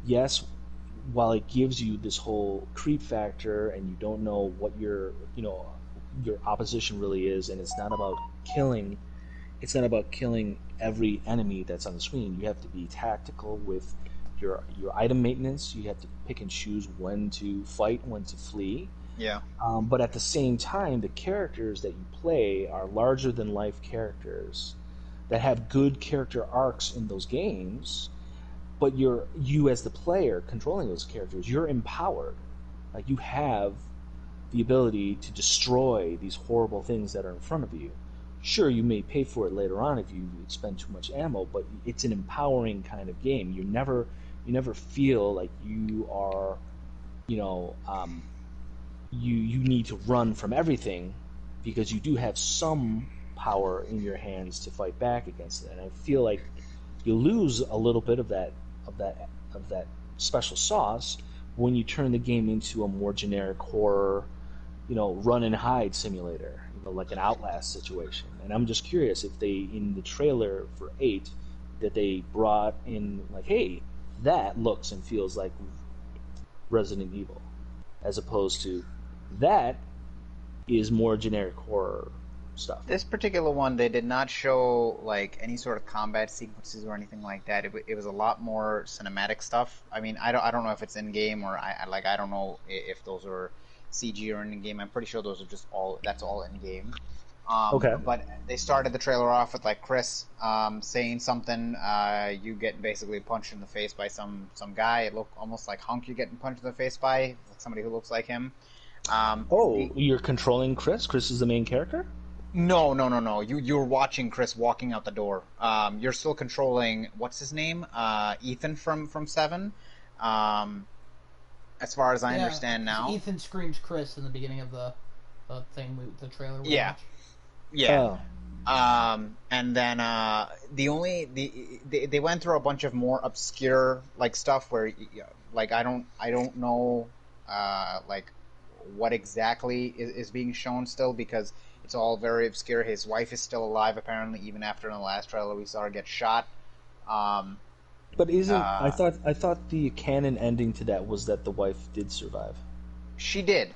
yes, while it gives you this whole creep factor, and you don't know what your opposition really is, and it's not about killing every enemy that's on the screen. You have to be tactical with your item maintenance. You have to pick and choose when to fight, when to flee. Yeah. But at the same time, the characters that you play are larger than life characters that have good character arcs in those games. But you as the player controlling those characters, you're empowered. Like, you have the ability to destroy these horrible things that are in front of you. Sure, you may pay for it later on if you spend too much ammo, but it's an empowering kind of game. You never feel like you are, you need to run from everything, because you do have some power in your hands to fight back against it. And I feel like you lose a little bit of that special sauce when you turn the game into a more generic horror, run and hide simulator, like an Outlast situation. And I'm just curious if they, in the trailer for 8, that they brought in, like, hey, that looks and feels like Resident Evil, as opposed to that is more generic horror stuff. This particular one, they did not show like any sort of combat sequences or anything like that. It was a lot more cinematic stuff. I mean, I don't know if it's in game, or I don't know if those are CG or in game. I'm pretty sure those are just that's all in game. Okay. But they started the trailer off with like Chris saying something. You get basically punched in the face by some guy. It looked almost like Hunk. You're getting punched in the face by like somebody who looks like him. You're controlling Chris? Chris is the main character? No. You're watching Chris walking out the door. You're still controlling, what's his name? Ethan from 7. As far as I understand now. Ethan screams Chris in the beginning of the thing, the trailer. Yeah. Watched. Yeah. Oh. And then they went through a bunch of more obscure like stuff where like I don't know like what exactly is being shown still, because it's all very obscure. His wife is still alive apparently, even after in the last trailer we saw her get shot. But isn't I thought the canon ending to that was that the wife did survive. She did,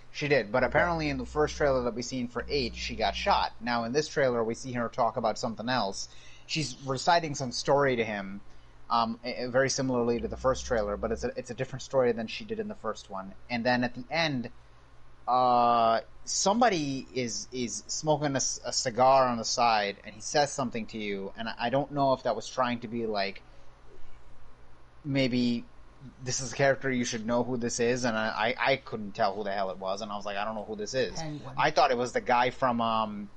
but apparently in the first trailer that we seen for 8, she got shot. Now in this trailer, we see her talk about something else. She's reciting some story to him, very similarly to the first trailer, but it's a different story than she did in the first one. And then at the end, somebody is smoking a cigar on the side, and he says something to you, and I don't know if that was trying to be like, maybe this is a character, you should know who this is, and I couldn't tell who the hell it was, and I was like, I don't know who this is. Penguin. I thought it was the guy from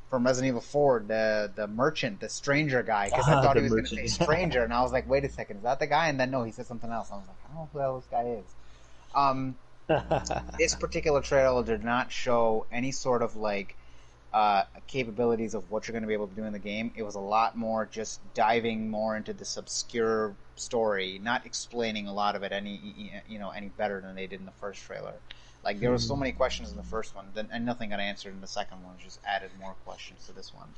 Resident Evil 4, the merchant, the stranger guy, because I thought he was going to say stranger, and I was like, wait a second, is that the guy? And then no, he said something else. I was like, I don't know who the hell this guy is. This particular trailer did not show any sort of like capabilities of what you're going to be able to do in the game. It was a lot more just diving more into this obscure story, not explaining a lot of it any better than they did in the first trailer. Like, there were so many questions in the first one, and nothing got answered in the second one. Just added more questions to this one.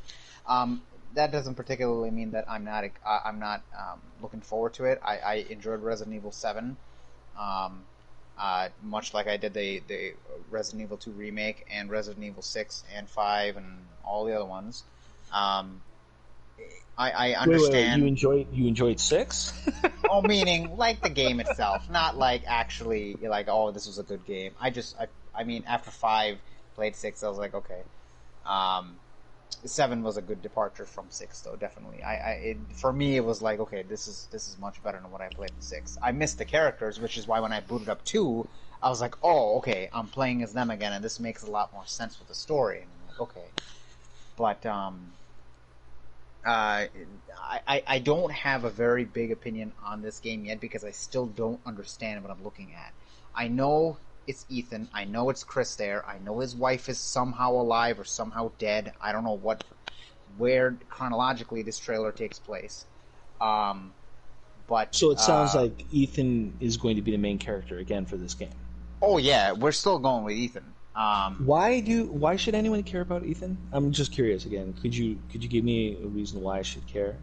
That doesn't particularly mean that I'm not looking forward to it. I enjoyed Resident Evil 7. Much like I did the Resident Evil 2 remake and Resident Evil 6 and 5 and all the other ones. I understand. Wait, you enjoyed 6? Oh, meaning like the game itself, not like actually like, oh, this was a good game. I mean, after 5, played 6, I was like, okay. 7 was a good departure from 6, though, definitely. For me, it was like, okay, this is much better than what I played in 6. I missed the characters, which is why when I booted up 2, I was like, oh, okay, I'm playing as them again, and this makes a lot more sense with the story. And okay. But I don't have a very big opinion on this game yet because I still don't understand what I'm looking at. I know it's Ethan. I know it's Chris there. I know his wife is somehow alive or somehow dead. I don't know where chronologically this trailer takes place. But so it sounds like Ethan is going to be the main character again for this game. Oh yeah, we're still going with Ethan. Why should anyone care about Ethan? I'm just curious again. Could you give me a reason why I should care?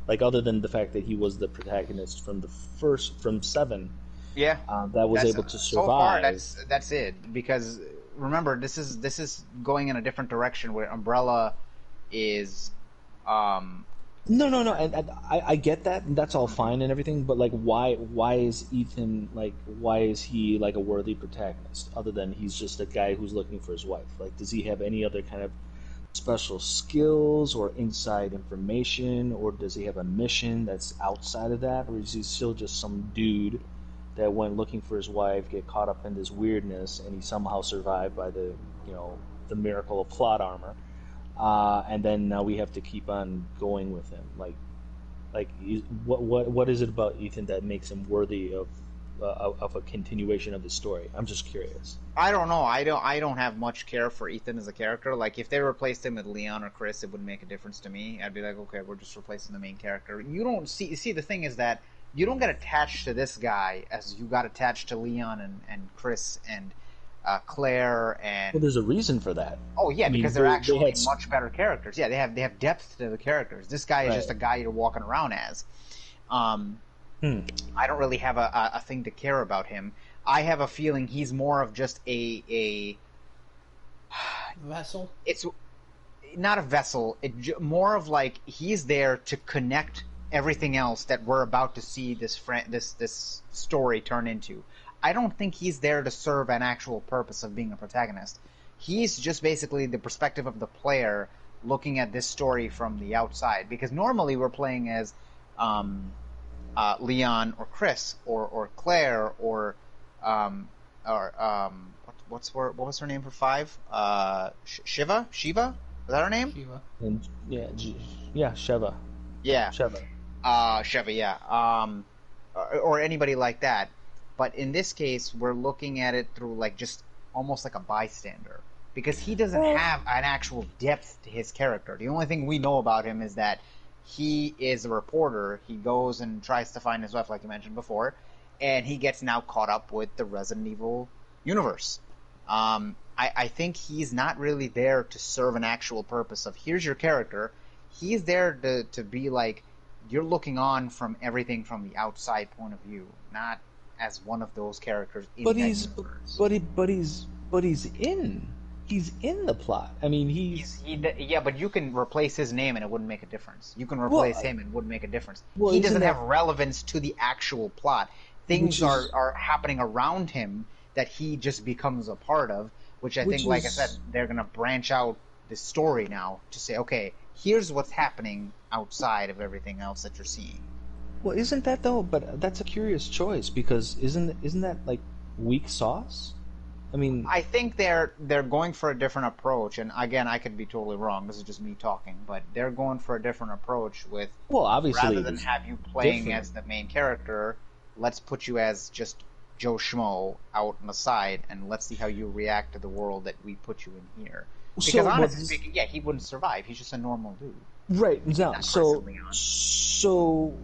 Like other than the fact that he was the protagonist from from 7. Yeah. That was able to survive. So far that's it. Because remember, this is going in a different direction where Umbrella is No. And I get that. And that's all fine and everything. But like, why is Ethan why is he like a worthy protagonist? Other than he's just a guy who's looking for his wife. Like, does he have any other kind of special skills or inside information, or does he have a mission that's outside of that, or is he still just some dude that went looking for his wife, get caught up in this weirdness, and he somehow survived by the the miracle of plot armor? And then now we have to keep on going with him. What is it about Ethan that makes him worthy of a continuation of the story? I'm just curious. I don't know. I don't have much care for Ethan as a character. Like if they replaced him with Leon or Chris, it wouldn't make a difference to me. I'd be like, okay, we're just replacing the main character. You don't see the thing is that you don't get attached to this guy as you got attached to Leon and Chris and Claire and. Well, there's a reason for that. Oh yeah, because they're actually much better characters. Yeah, they have depth to the characters. This guy is just a guy you're walking around as. I don't really have a thing to care about him. I have a feeling he's more of just a vessel. It's not a vessel. More of like he's there to connect everything else that we're about to see this story turn into. I don't think he's there to serve an actual purpose of being a protagonist. He's just basically the perspective of the player looking at this story from the outside. Because normally we're playing as Leon or Chris or Claire or what was her name for 5? Shiva? Was that her name? Shiva. And, yeah, Shiva. Yeah. Shiva. Shiva, yeah. Or anybody like that. But in this case, we're looking at it through like just almost like a bystander. Because he doesn't have an actual depth to his character. The only thing we know about him is that he is a reporter. He goes and tries to find his wife, like you mentioned before, and he gets now caught up with the Resident Evil universe. I think he's not really there to serve an actual purpose of here's your character. He's there to be like you're looking on from everything from the outside point of view, not as one of those characters in that universe. He's in the plot. I mean, yeah, but you can replace his name and it wouldn't make a difference. You can replace him and it wouldn't make a difference. He doesn't have relevance to the actual plot. Things are happening around him that he just becomes a part of, which I think, like I said, they're going to branch out the story now to say, okay, here's what's happening outside of everything else that you're seeing. Well, isn't that though? But that's a curious choice because isn't that like weak sauce? I mean, I think they're going for a different approach, and again, I could be totally wrong. This is just me talking, but they're going for a different approach with. Well, obviously, rather than have you playing as the main character, let's put you as just Joe Schmo out on the side, and let's see how you react to the world that we put you in here. Because honestly speaking, yeah, he wouldn't survive. He's just a normal dude. Right. Now, so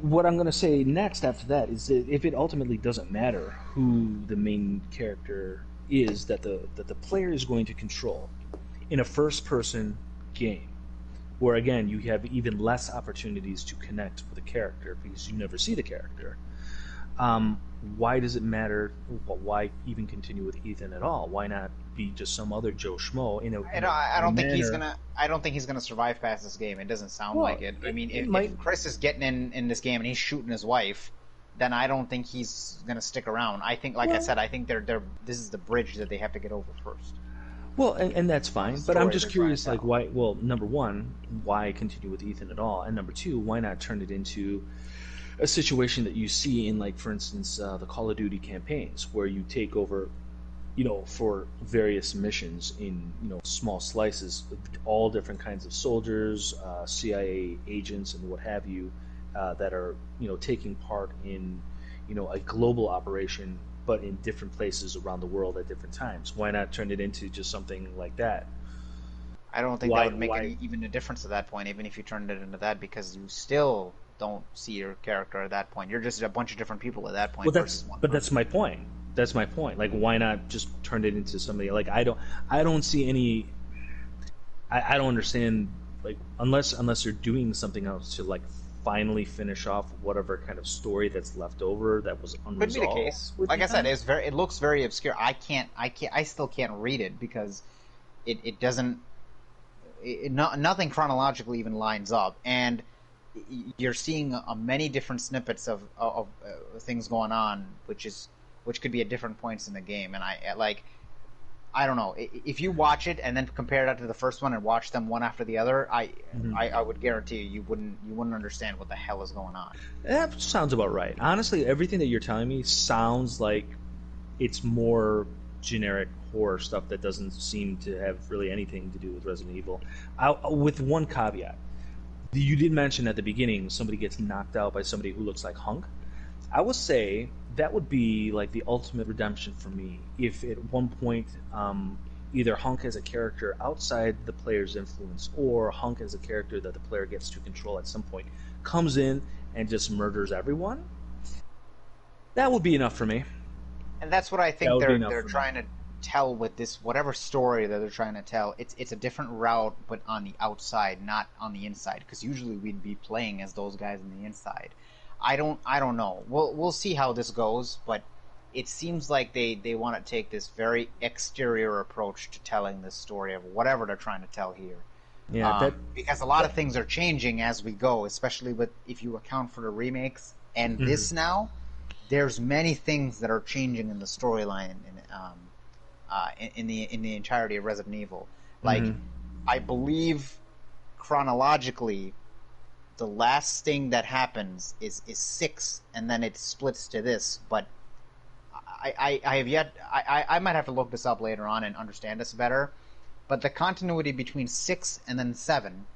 what I'm going to say next after that is that if it ultimately doesn't matter who the main character is that the player is going to control in a first-person game, where again you have even less opportunities to connect with the character because you never see the character. Why does it matter? Why even continue with Ethan at all? Why not be just some other Joe Schmo? I don't think he's gonna survive past this game. It doesn't sound like it. I mean, if Chris is getting in this game and he's shooting his wife, then I don't think he's gonna stick around. I think, I said, I think this is the bridge that they have to get over first. Well, and that's fine, but I'm just curious, like, why? Well, number one, why continue with Ethan at all, and number two, why not turn it into a situation that you see in, like, for instance, the Call of Duty campaigns, where you take over, for various missions in small slices, all different kinds of soldiers, CIA agents, and what have you, that are taking part in a global operation, but in different places around the world at different times. Why not turn it into just something like that? I don't think that would make even a difference at that point, even if you turned it into that, because you still don't see your character at that point. You're just a bunch of different people at that point. Well, that's my point. That's my point. Like, why not just turn it into somebody? Like, I don't see any. I don't understand. Like, unless they're doing something else to like finally finish off whatever kind of story that's left over that was unresolved. Could be the case. Like I said, it looks very obscure. I still can't read it because it doesn't. Nothing chronologically even lines up, and you're seeing many different snippets of things going on, which could be at different points in the game. And I don't know, if you watch it and then compare that to the first one and watch them one after the other, I would guarantee you wouldn't understand what the hell is going on. That sounds about right. Honestly, everything that you're telling me sounds like it's more generic horror stuff that doesn't seem to have really anything to do with Resident Evil. With one caveat. You did mention at the beginning somebody gets knocked out by somebody who looks like Hunk. I would say that would be like the ultimate redemption for me if at one point either Hunk as a character outside the player's influence or Hunk as a character that the player gets to control at some point comes in and just murders everyone. That would be enough for me. And that's what I think they're trying to tell with this, whatever story that they're trying to tell. It's a different route, but on the outside, not on the inside. Because usually we'd be playing as those guys on the inside. I don't know. We'll see how this goes, but it seems like they want to take this very exterior approach to telling this story of whatever they're trying to tell here. Yeah, because a lot of things are changing as we go, especially if you account for the remakes and this now. There's many things that are changing in the storyline in the entirety of Resident Evil. Like, I believe chronologically, the last thing that happens is 6, and then it splits to this. But I have yet. I might have to look this up later on and understand this better. But the continuity between 6 and then 7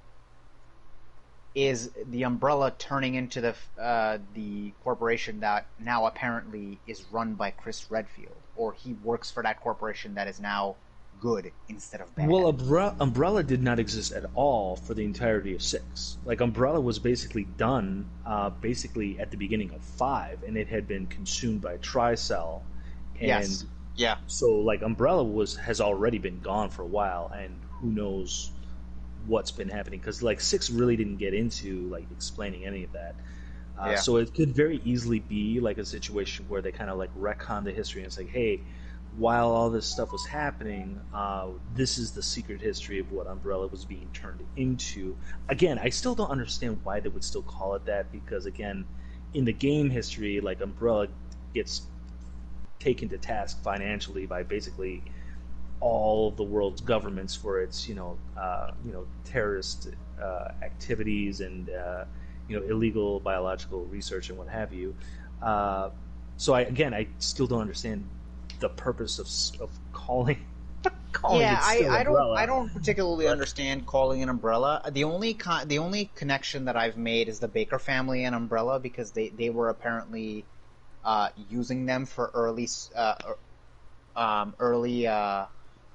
is the Umbrella turning into the corporation that now apparently is run by Chris Redfield, or he works for that corporation that is now good instead of bad. Well, Umbrella did not exist at all for the entirety of 6. Like, Umbrella was basically done basically at the beginning of 5, and it had been consumed by Tricell. And yes. Yeah. So, like, Umbrella has already been gone for a while, and who knows what's been happening, because like 6 really didn't get into like explaining any of that. So it could very easily be like a situation where they kind of like retcon the history and it's like, hey, while all this stuff was happening, this is the secret history of what Umbrella was being turned into. Again, I still don't understand why they would still call it that, because again, in the game history, like Umbrella gets taken to task financially by basically all the world's governments for its terrorist activities and illegal biological research and what have you. So I still don't understand the purpose of calling. Yeah, I don't particularly understand calling an Umbrella. The only connection that I've made is the Baker family and Umbrella, because they were apparently using them for early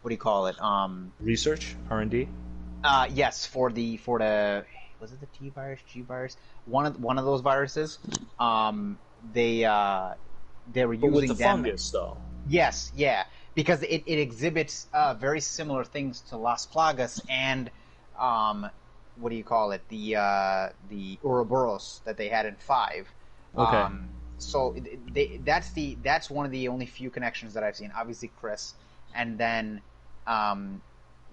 what do you call it? Research, R&D. Yes, for the was it the T virus, G virus? One of those viruses. They were using with the them. fungus, though. Yes, yeah, because it exhibits very similar things to Las Plagas and what do you call it? The Ouroboros that they had in 5. Okay. So that's one of the only few connections that I've seen. Obviously, Chris, and then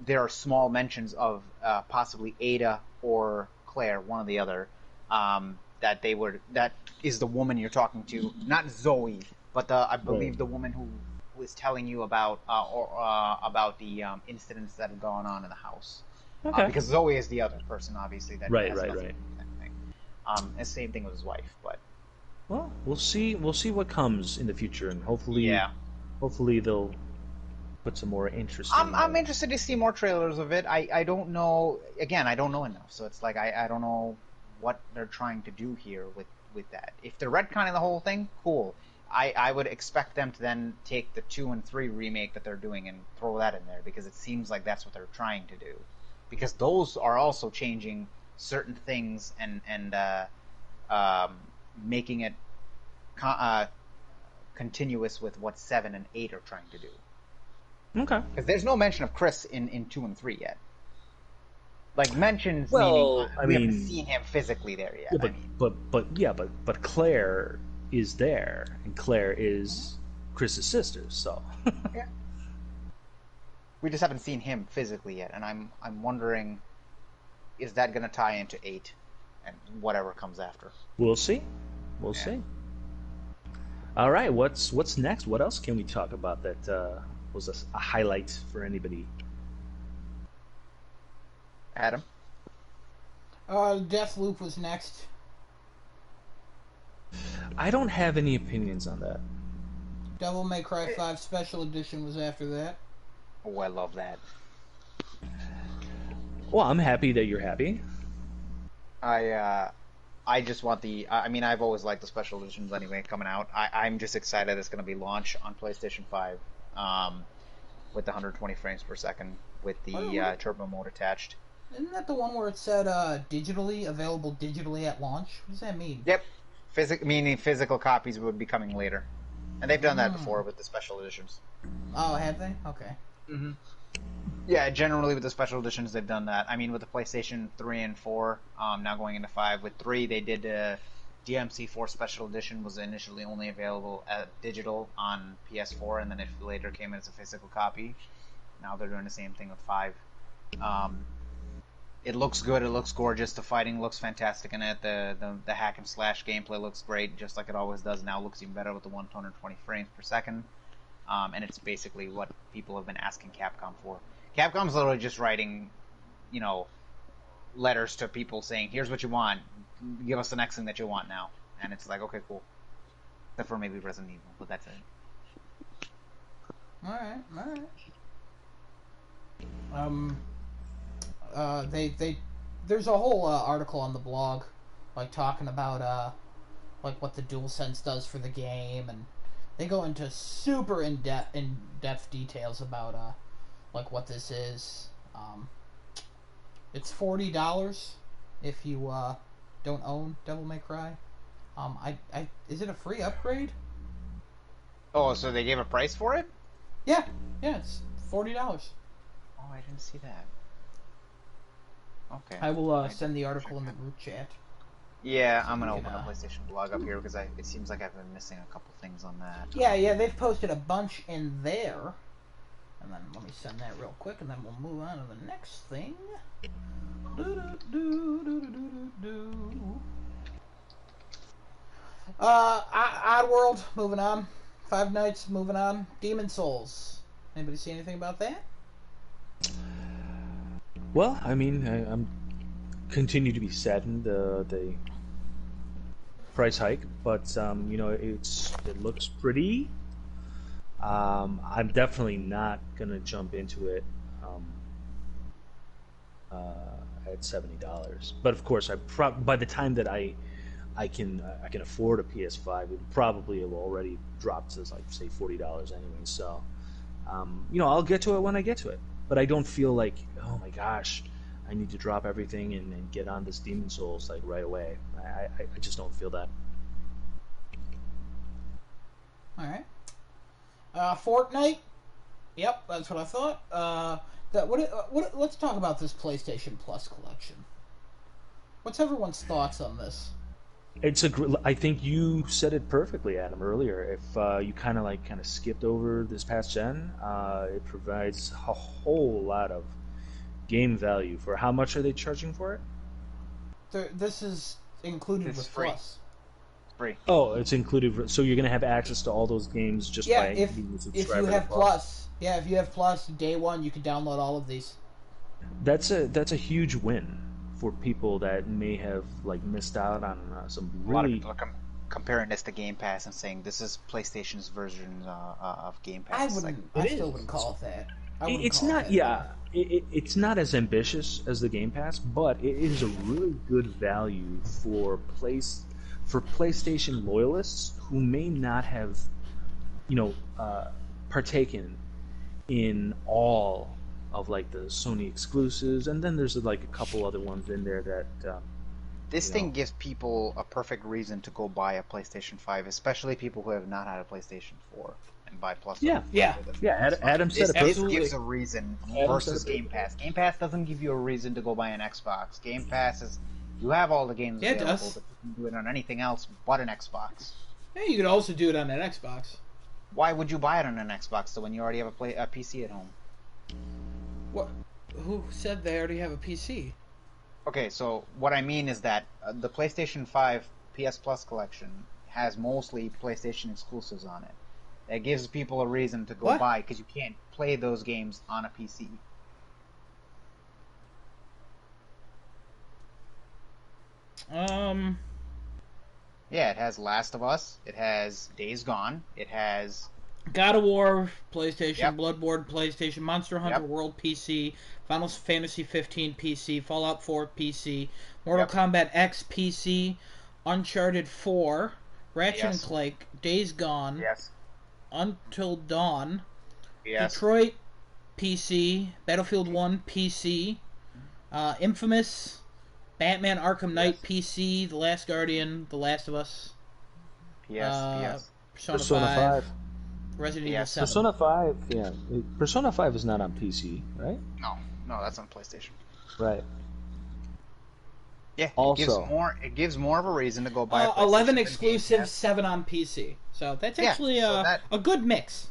there are small mentions of possibly Ada or Claire, one or the other. That is the woman you're talking to, not Zoe, but I believe the woman who was telling you about about the incidents that have gone on in the house. Okay. Because Zoe is the other person, obviously. That Right. has nothing to do with anything. And same thing with his wife, but. Well, we'll see. We'll see what comes in the future, and hopefully they'll put some more interesting. I'm interested to see more trailers of it. I don't know. Again, I don't know enough, so it's like I don't know what they're trying to do here with that. If they're retconning the whole thing, cool. I would expect them to then take the 2 and 3 remake that they're doing and throw that in there, because it seems like that's what they're trying to do. Because those are also changing certain things and making it continuous with what 7 and 8 are trying to do. Okay. Because there's no mention of Chris in 2 and 3 yet. Like, mentions, well, meaning we haven't seen him physically there yet. Yeah, but Claire is there, and Claire is Chris's sister, so. Yeah. We just haven't seen him physically yet, and I'm wondering, is that going to tie into 8 and whatever comes after? We'll see. We'll see. All right, what's next? What else can we talk about that was a highlight for anybody? Adam? Deathloop was next. I don't have any opinions on that. Devil May Cry 5 Special Edition was after that. Oh, I love that. Well, I'm happy that you're happy. I just want the... I mean, I've always liked the special editions anyway coming out. I'm just excited it's going to be launched on PlayStation 5 with the 120 frames per second with the turbo mode attached. Isn't that the one where it said available digitally at launch? What does that mean? Yep. Meaning physical copies would be coming later. And they've done that before with the special editions. Oh, have they? Okay. Mm-hmm. Yeah, generally with the special editions, they've done that. I mean, with the PlayStation 3 and 4, now going into 5. With 3, they did DMC4 Special Edition was initially only available at digital on PS4, and then it later came as a physical copy. Now they're doing the same thing with 5. It looks good. It looks gorgeous. The fighting looks fantastic in it. The hack and slash gameplay looks great, just like it always does. Now it looks even better with the 120 frames per second. And it's basically what people have been asking Capcom for. Capcom's literally just writing, letters to people saying, "Here's what you want. Give us the next thing that you want now." And it's like, okay, cool. Except for maybe Resident Evil, but that's it. All right. There's a whole article on the blog, like talking about like what the DualSense does for the game, and they go into super in-depth details about like what this is. It's $40 if you don't own Devil May Cry. Is it a free upgrade? Oh, so they gave a price for it? Yeah, it's $40. Oh, I didn't see that. Okay. I will send the article in the group chat. Yeah, I'm gonna open a PlayStation blog up here because it seems like I've been missing a couple things on that. Yeah, they've posted a bunch in there. And then let me send that real quick, and then we'll move on to the next thing. Oddworld, moving on. Five Nights, moving on. Demon Souls. Anybody see anything about that? Well, I mean, I'm continue to be saddened the price hike, but it looks pretty. I'm definitely not gonna jump into it at $70. But of course, by the time that I can afford a PS5, it probably will already drop to like say $40 anyway. So I'll get to it when I get to it. But I don't feel like, oh my gosh, I need to drop everything and get on this Demon Souls like right away. I just don't feel that. All right. Fortnite. Yep, that's what I thought. Let's talk about this PlayStation Plus collection. What's everyone's thoughts on this? I think you said it perfectly, Adam, earlier. If you kind of skipped over this past gen, it provides a whole lot of game value. For how much are they charging for it? This is included with free. Plus. Free. Oh, it's included. So you're going to have access to all those games just by being a subscriber. If you have Plus. Yeah, if you have Plus, day one you can download all of these. That's a huge win for people that may have missed out on some really comparing this to Game Pass and saying this is PlayStation's version of Game Pass. I wouldn't. I still wouldn't call it that. It's not. Yeah, it's not as ambitious as the Game Pass, but it is a really good value for PlayStation loyalists who may not have, partaken in all of like the Sony exclusives, and then there's like a couple other ones in there that. This thing gives people a perfect reason to go buy a PlayStation 5, especially people who have not had a PlayStation 4 and buy Plus. Yeah. Adam said this gives a reason versus Game Pass. Game Pass doesn't give you a reason to go buy an Xbox. Game Pass is you have all the games available, but you can do it on anything else but an Xbox. Yeah, you could also do it on an Xbox. Why would you buy it on an Xbox though when you already have a PC at home? What? Who said they already have a PC? Okay, so what I mean is that the PlayStation 5 PS Plus collection has mostly PlayStation exclusives on it. That gives people a reason to go buy, because you can't play those games on a PC. Yeah, it has Last of Us, it has Days Gone, it has... God of War, PlayStation, Bloodborne, PlayStation, Monster Hunter World, PC, Final Fantasy 15, PC, Fallout 4, PC, Mortal Kombat X, PC, Uncharted 4, Ratchet and Clank, Days Gone, Until Dawn, Detroit, PC, Battlefield 1, PC, Infamous, Batman Arkham Knight, PC, The Last Guardian, The Last of Us, Persona 5. Resident Evil 7. Persona 5, Persona 5 is not on PC, right? No, that's on PlayStation. Right. Yeah, also, it gives more of a reason to go buy 11 exclusives, 7 on PC. So that's actually a good mix.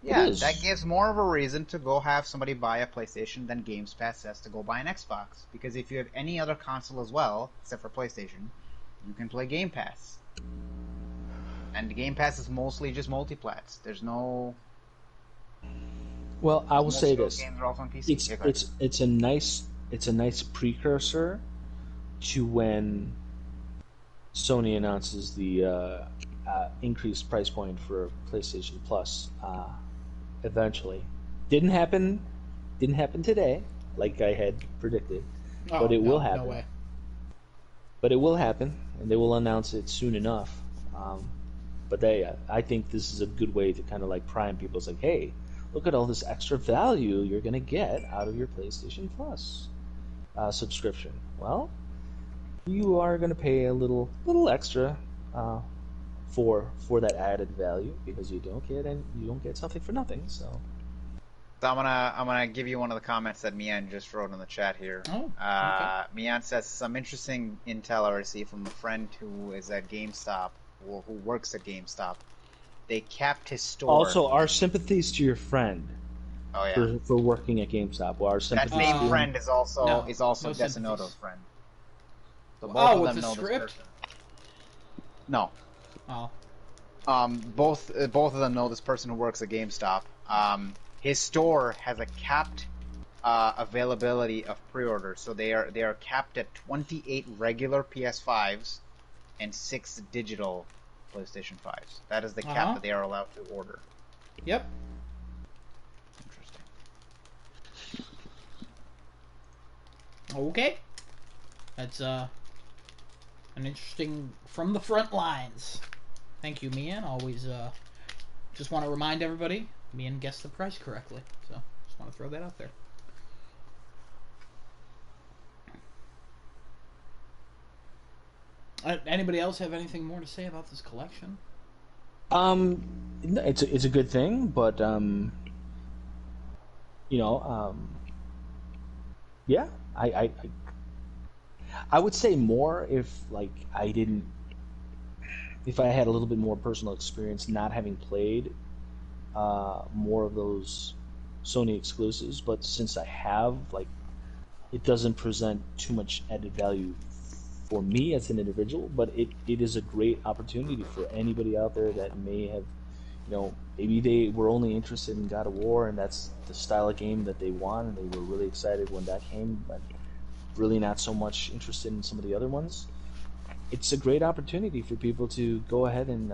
Yeah, that gives more of a reason to go have somebody buy a PlayStation than Games Pass says to go buy an Xbox. Because if you have any other console as well, except for PlayStation, you can play Game Pass. And the Game Pass is mostly just multiplats. There's no... Well, I will say this: games are also on PC. it's a nice precursor to when Sony announces the increased price point for PlayStation Plus. Eventually, didn't happen today, like I had predicted, but it will happen. No way. But it will happen, and they will announce it soon enough. But I think this is a good way to kind of like prime people. It's like, hey, look at all this extra value you're going to get out of your PlayStation Plus subscription. Well, you are going to pay a little extra for that added value because you don't get something for nothing. So I'm gonna give you one of the comments that Mian just wrote in the chat here. Oh, okay. Mian says some interesting intel I received from a friend who is at GameStop. Or who works at GameStop. They capped his store. Also, our sympathies to your friend. Oh yeah. For working at GameStop. Well, our sympathies. That same friend is also Desinoto's friend. So both of them know this person. No. Oh. Both of them know this person who works at GameStop. His store has a capped availability of pre-orders, so they are capped at 28 regular PS5s. And 6 digital PlayStation 5s. That is the cap that they are allowed to order. Yep. Interesting. Okay. That's an interesting from the front lines. Thank you, Mian. Always just want to remind everybody, Mian guessed the price correctly. So just want to throw that out there. Anybody else have anything more to say about this collection? It's a good thing, but yeah, I would say more if if I had a little bit more personal experience not having played more of those Sony exclusives, but since I have, it doesn't present too much added value for me as an individual, but it is a great opportunity for anybody out there that may have, maybe they were only interested in God of War and that's the style of game that they want and they were really excited when that came, but really not so much interested in some of the other ones. it's a great opportunity for people to go ahead and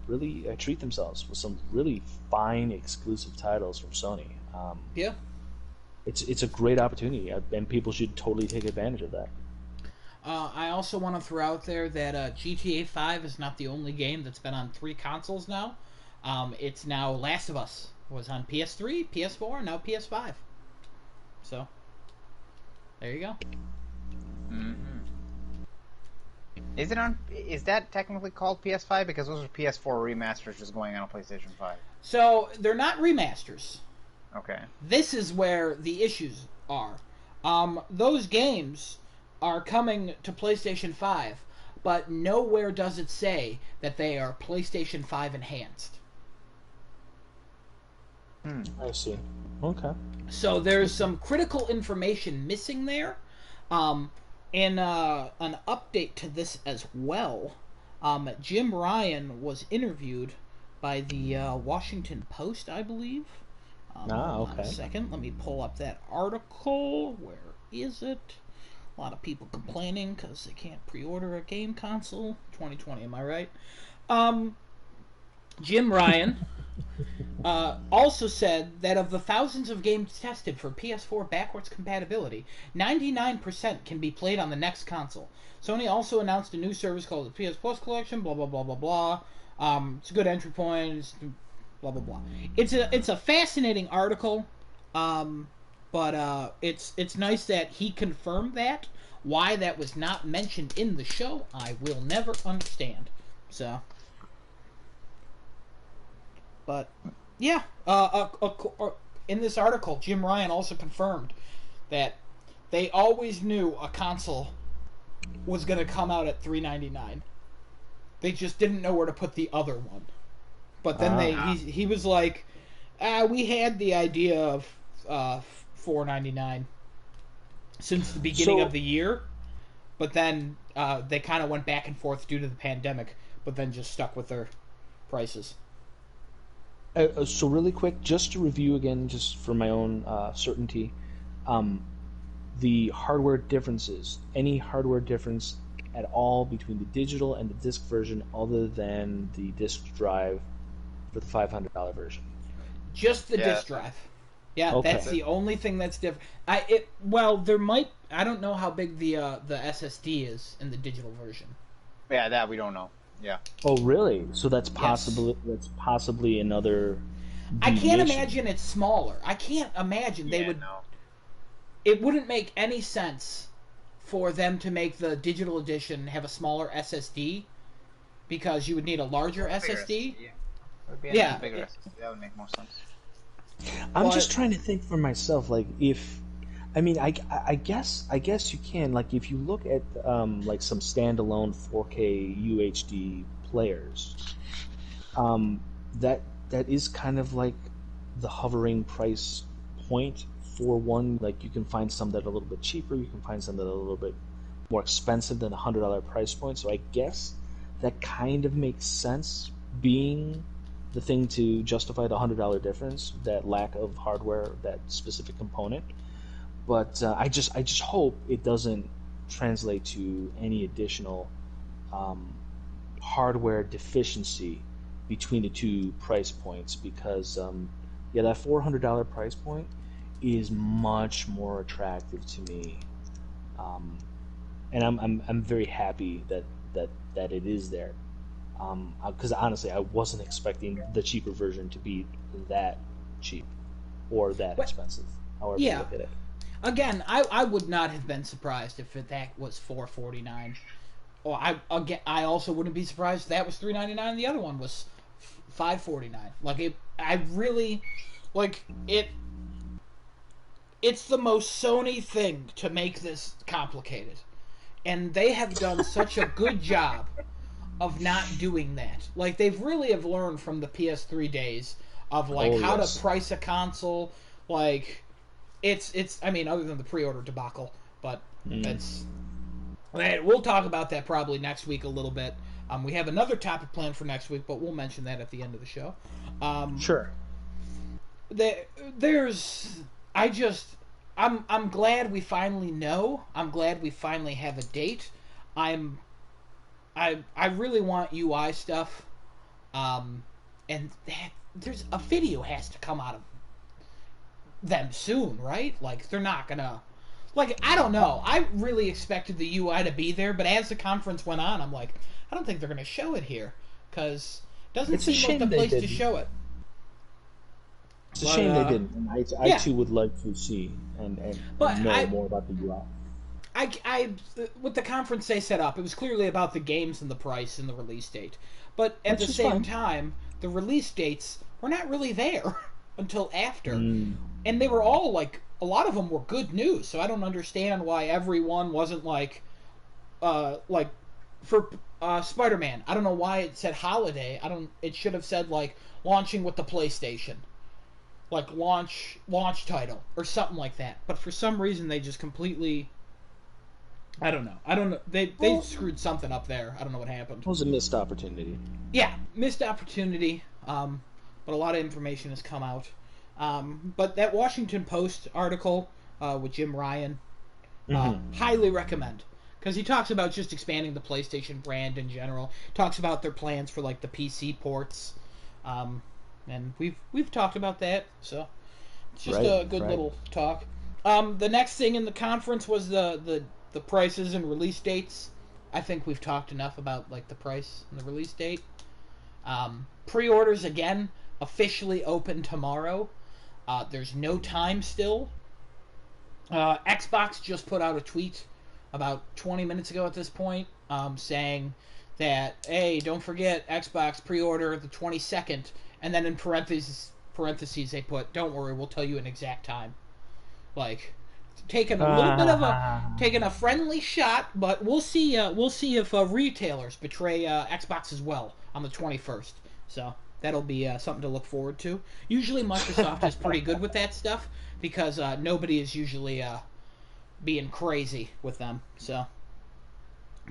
really treat themselves with some really fine exclusive titles from Sony. Yeah. It's a great opportunity, and people should totally take advantage of that. I also want to throw out there that GTA 5 is not the only game that's been on 3 consoles now. It's now Last of Us was on PS3, PS4, now PS5. So, there you go. Mm-hmm. Is that technically called PS5? Because those are PS4 remasters just going on a PlayStation 5. So, they're not remasters. Okay. This is where the issues are. Those games are coming to PlayStation 5, but nowhere does it say that they are PlayStation 5 enhanced. I see. Okay. So there's some critical information missing there. And an update to this as well. Jim Ryan was interviewed by the Washington Post, I believe. Okay. Hold on a second. Let me pull up that article. Where is it? A lot of people complaining because they can't pre-order a game console. 2020, am I right? Jim Ryan also said that of the thousands of games tested for PS4 backwards compatibility, 99% can be played on the next console. Sony also announced a new service called the PS Plus Collection, blah, blah, blah, blah, blah. It's a good entry point, blah, blah, blah. It's a fascinating article, but it's nice that he confirmed that. Why that was not mentioned in the show, I will never understand. So... But, yeah, in this article, Jim Ryan also confirmed that they always knew a console was going to come out at $399. They just didn't know where to put the other one. But then he was like, we had the idea of $499 since the beginning of the year, but then they kind of went back and forth due to the pandemic, but then just stuck with their prices. So really quick, just to review again, just for my own certainty, the hardware differences, any hardware difference at all between the digital and the disc version other than the disc drive for the $500 version? Just the disc drive. Yeah, okay. That's the only thing that's different. There might... I don't know how big the SSD is in the digital version. Yeah, that we don't know. Yeah. Oh, really? So that's possibly another deviation. I can't imagine it's smaller. I can't imagine they would... No. It wouldn't make any sense for them to make the digital edition have a smaller SSD because you would need a larger SSD. Yeah. It would be a bigger SSD. That would make more sense. I'm just trying to think for myself, like, if... I mean, I guess you can, like, if you look at like some standalone 4K UHD players, that is kind of like the hovering price point for one. Like, you can find some that are a little bit cheaper, you can find some that are a little bit more expensive than $100 price point. So I guess that kind of makes sense, being the thing to justify the $100 difference, that lack of hardware, that specific component. But I just hope it doesn't translate to any additional hardware deficiency between the two price points, because that $400 price point is much more attractive to me, and I'm very happy that it is there, because honestly I wasn't expecting the cheaper version to be that cheap or that expensive. However you look at it. Again, I would not have been surprised if that was $449. Or I also wouldn't be surprised if that was $399 and the other one was $549. Like, I really, like, it's the most Sony thing to make this complicated. And they have done such a good job of not doing that. Like, they've really have learned from the PS3 days of, like, how to price a console, like... It's. I mean, other than the pre-order debacle, but we'll talk about that probably next week a little bit. We have another topic planned for next week, but we'll mention that at the end of the show. Sure. I'm glad we finally know. I'm glad we finally have a date. I'm I really want UI stuff, and there's a video has to come out of them soon, right? Like they're not gonna. Like, I don't know. I really expected the UI to be there, but as the conference went on, I'm like, I don't think they're going to show it here. Because it doesn't seem like the place to show it. It's a shame they didn't. And I too would like to see and know more about the UI. With the conference they set up, it was clearly about the games and the price and the release date. But at the same time, the release dates were not really there until after. And they were all, like, a lot of them were good news, so I don't understand why everyone wasn't like for Spider-Man. I don't know why it said holiday. It should have said like launching with the PlayStation, like launch title or something like that. But for some reason they just completely. I don't know. They screwed something up there. I don't know what happened. It was a missed opportunity. Yeah, missed opportunity. But a lot of information has come out. But that Washington Post article with Jim Ryan, highly recommend. Because he talks about just expanding the PlayStation brand in general. Talks about their plans for like the PC ports. And we've talked about that, so it's just a good little talk. The next thing in the conference was the prices and release dates. I think we've talked enough about like the price and the release date. Pre-orders again officially open tomorrow. There's no time still. Xbox just put out a tweet about 20 minutes ago at this point, saying that, hey, don't forget Xbox pre-order the 22nd, and then in parentheses they put, don't worry, we'll tell you an exact time. Like, taking a little bit of taking a friendly shot, but we'll see if retailers betray Xbox as well on the 21st. So that'll be something to look forward to. Usually Microsoft is pretty good with that stuff because nobody is usually being crazy with them. So,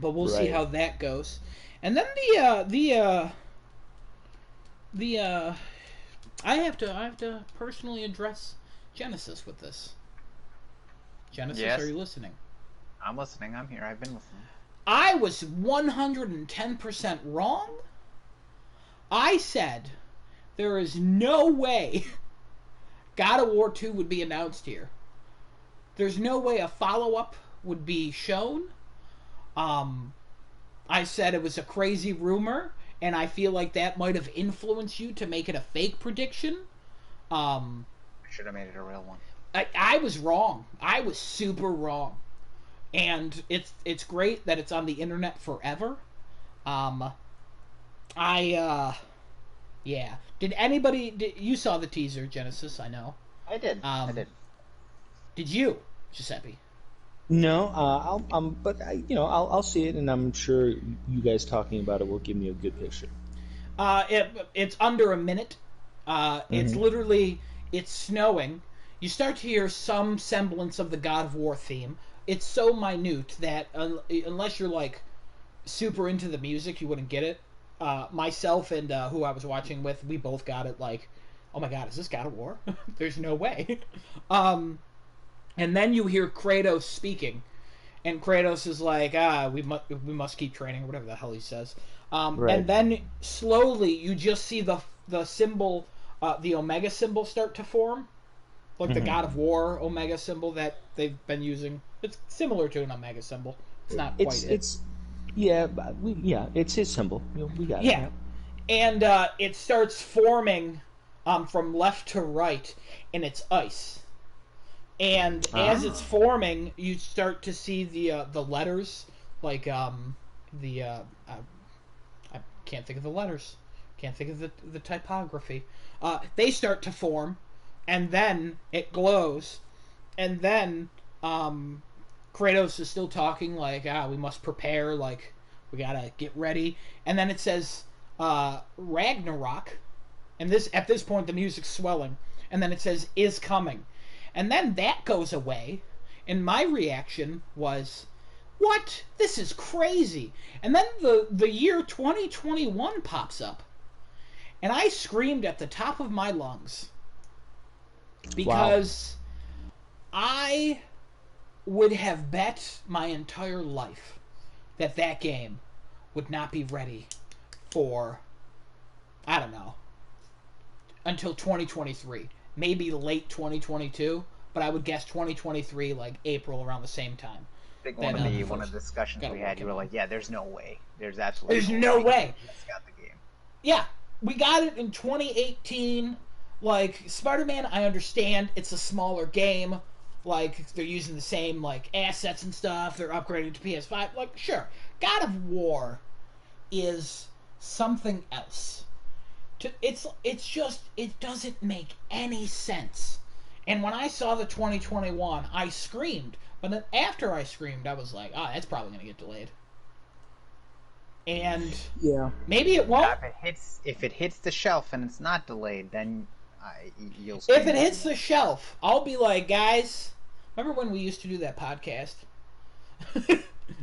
but we'll see how that goes. And then I have to personally address Genesis with this. Genesis, yes. Are you listening? I'm listening. I'm here. I've been listening. I was 110% wrong. I said there is no way God of War 2 would be announced here. There's no way a follow-up would be shown. I said it was a crazy rumor, and I feel like that might have influenced you to make it a fake prediction. I should have made it a real one. I was wrong. I was super wrong. And it's great that it's on the internet forever. Yeah. You saw the teaser, Genesis, I know. I did. I did. Did you, Giuseppe? No, I'll see it, and I'm sure you guys talking about it will give me a good picture. It's under a minute. It's literally, it's snowing. You start to hear some semblance of the God of War theme. It's so minute that unless you're like super into the music, you wouldn't get it. Myself and who I was watching with, we both got it like, oh my god, is this God of War? There's no way. And then you hear Kratos speaking, and Kratos is like, we must keep training, or whatever the hell he says. And then slowly you just see the symbol, the Omega symbol start to form. Like the God of War Omega symbol that they've been using. It's similar to an Omega symbol. It's not quite it. It's his symbol. We got it. Yeah. And it starts forming from left to right, and it's ice. And as it's forming, you start to see the letters, like I can't think of the letters. Can't think of the typography. They start to form. And then it glows, and then Kratos is still talking like, we must prepare, like, we gotta get ready. And then it says Ragnarok, and at this point the music's swelling, and then it says is coming. And then that goes away, and my reaction was, what? This is crazy. And then the year 2021 pops up, and I screamed at the top of my lungs. Because I would have bet my entire life that game would not be ready for, I don't know, until 2023. Maybe late 2022, but I would guess 2023, like April, around the same time. I think one of the discussions we had, you were like, yeah, there's no way. There's absolutely no way. We just got the game. Yeah, we got it in 2018. Like, Spider-Man, I understand, it's a smaller game. Like, they're using the same, like, assets and stuff. They're upgrading to PS5. Like, sure. God of War is something else. It's just, it doesn't make any sense. And when I saw the 2021, I screamed. But then after I screamed, I was like, oh, that's probably going to get delayed. And yeah, maybe it won't. If it hits the shelf and it's not delayed, then you'll. If it hits the shelf, I'll be like, guys, remember when we used to do that podcast?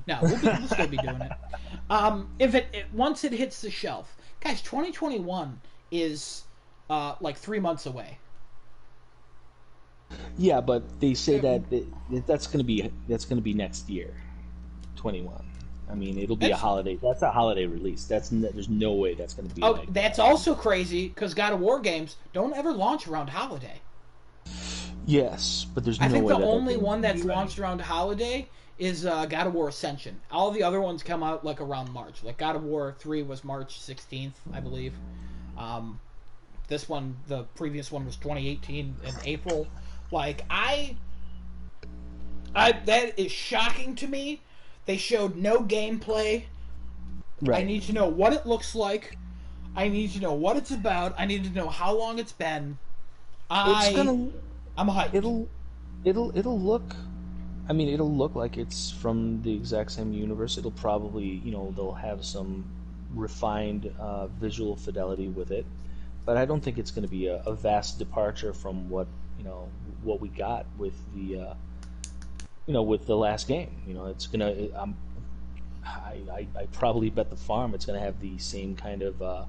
No, we'll still be doing it. If it once it hits the shelf, guys, 2021 is like 3 months away. Yeah, but they say that's going to be next year, 21. I mean, it'll be a holiday. That's a holiday release. There's no way that's going to be. Oh, that's also crazy because God of War games don't ever launch around holiday. Yes, but there's no way. I think the only one that's launched around holiday is God of War Ascension. All the other ones come out like around March. Like God of War 3 was March 16th, I believe. This one, the previous one was 2018 in April. Like that is shocking to me. They showed no gameplay. Right. I need to know what it looks like. I need to know what it's about. I need to know how long it's been. I'm hyped. It'll look. I mean, it'll look like it's from the exact same universe. It'll probably, they'll have some refined visual fidelity with it, but I don't think it's going to be a vast departure from what we got with the with the last game. It's gonna. I probably bet the farm it's gonna have the same kind of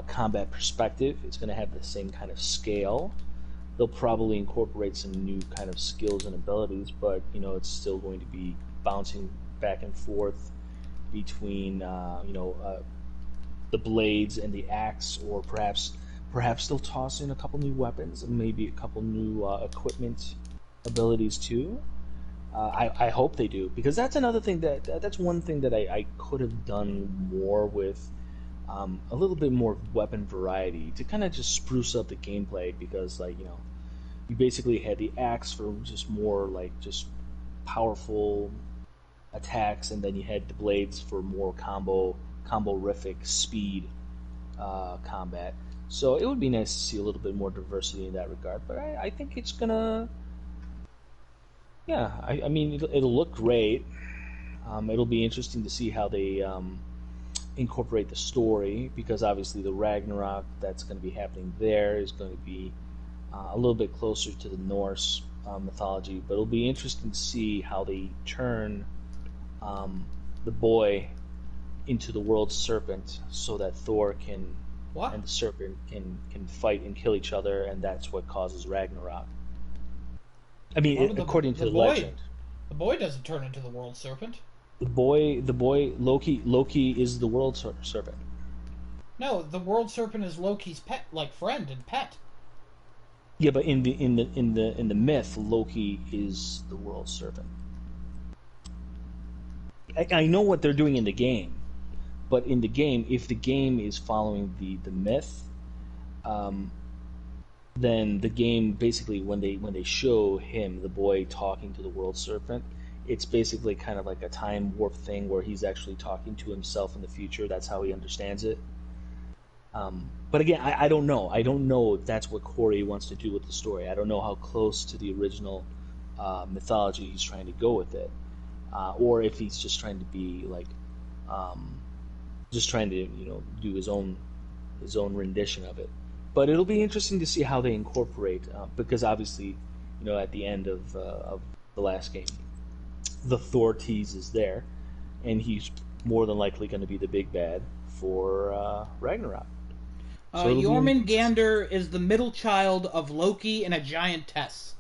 combat perspective. It's gonna have the same kind of scale. They'll probably incorporate some new kind of skills and abilities, but it's still going to be bouncing back and forth between the blades and the axe, or perhaps they'll toss in a couple new weapons and maybe a couple new equipment abilities too. I hope they do, because that's another thing that's one thing that I could have done more with. A little bit more weapon variety to kind of just spruce up the gameplay, because you basically had the axe for just more just powerful attacks, and then you had the blades for more combo-rific speed combat. So it would be nice to see a little bit more diversity in that regard, but I think it's gonna I mean it'll look great. It'll be interesting to see how they incorporate the story, because obviously the Ragnarok that's going to be happening there is going to be a little bit closer to the Norse mythology, but it'll be interesting to see how they turn the boy into the world serpent, so that Thor and the serpent can fight and kill each other, and that's what causes Ragnarok. I mean, according to the legend. The boy doesn't turn into the world serpent. The boy, Loki is the world serpent. No, the world serpent is Loki's pet, friend and pet. Yeah, but in the myth, Loki is the world serpent. I know what they're doing in the game, but in the game, if the game is following the myth, then the game basically when they show him, the boy, talking to the world serpent, it's basically kind of like a time warp thing where he's actually talking to himself in the future. That's how he understands it. But again, I don't know. I don't know if that's what Corey wants to do with the story. I don't know how close to the original mythology he's trying to go with it, or if he's just trying to be just trying to do his own rendition of it. But it'll be interesting to see how they incorporate, because obviously, at the end of the last game, the Thor tease is there, and he's more than likely going to be the big bad for Ragnarok. So Jormungandr is the middle child of Loki and a giantess.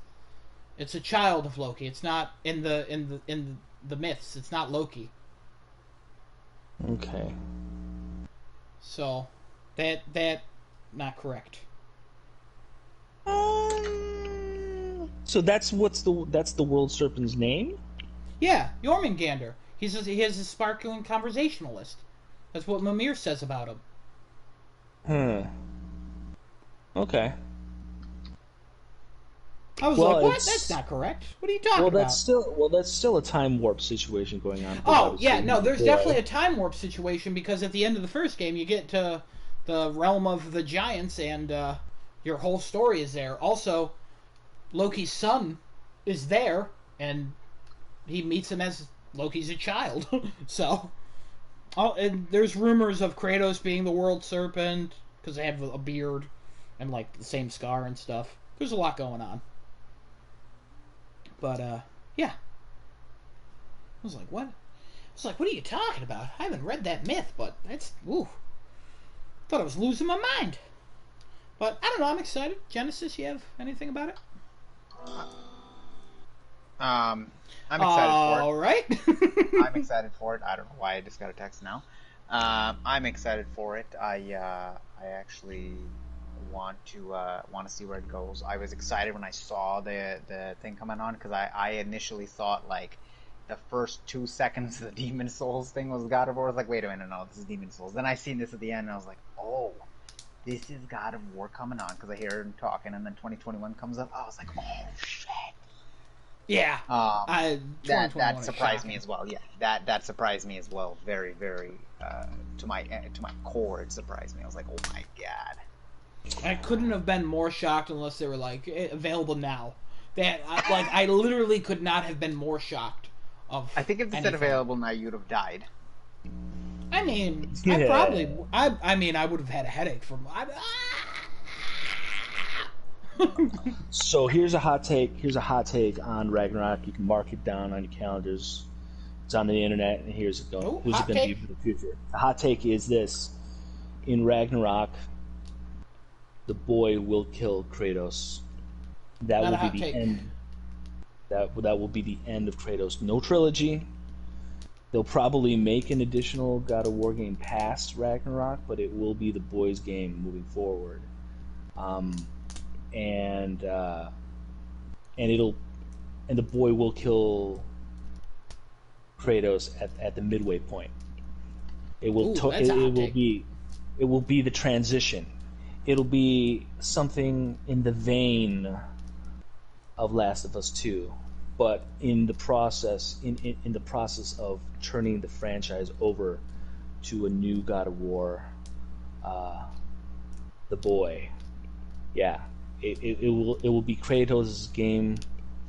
It's a child of Loki. It's not in the myths. It's not Loki. Okay. So, that not correct. So that's the world serpent's name? Yeah, Jormungandr. He has a sparkling conversationalist. That's what Mimir says about him. Okay. I was like, what? That's not correct. What are you talking about? That's still a time warp situation going on. Oh, yeah, no, there's definitely a time warp situation because at the end of the first game, you get to the realm of the giants and your whole story is there. Also, Loki's son is there, and he meets him as Loki's a child. So, and there's rumors of Kratos being the world serpent because they have a beard and like the same scar and stuff. There's a lot going on. But yeah, I was like, what? What are you talking about? I haven't read that myth, but that's thought I was losing my mind. But I don't know. I'm excited. Genesis, you have anything about it? I'm excited for it. All right. I'm excited for it. I don't know why I just got a text now. I'm excited for it. I actually want to see where it goes. I was excited when I saw the thing coming on because I initially thought like the first 2 seconds of the Demon Souls thing was God of War. I was like, wait a minute, no, this is Demon Souls. Then I seen this at the end and I was like, oh, this is God of War coming on because I hear him talking and then 2021 comes up. I was like, oh shit. Yeah. That surprised me as well. Yeah, that surprised me as well. Very, very to my core, it surprised me. I was like, oh my god. I couldn't have been more shocked unless they were like available now. I literally could not have been more shocked. I think if they said available now, you'd have died. I mean, yeah. I would have had a headache from. So here's a hot take. Here's a hot take on Ragnarok. You can mark it down on your calendars. It's on the internet, and here's it going. Here's it going to be for the future. The hot take is this: in Ragnarok, the boy will kill Kratos. That will be the end. That will be the end of Kratos. No trilogy. They'll probably make an additional God of War game past Ragnarok, but it will be the boy's game moving forward. And the boy will kill Kratos at the midway point. It will be the transition. It'll be something in the vein of Last of Us 2, but in the process of turning the franchise over to a new God of War, the boy. Yeah, it will be Kratos' game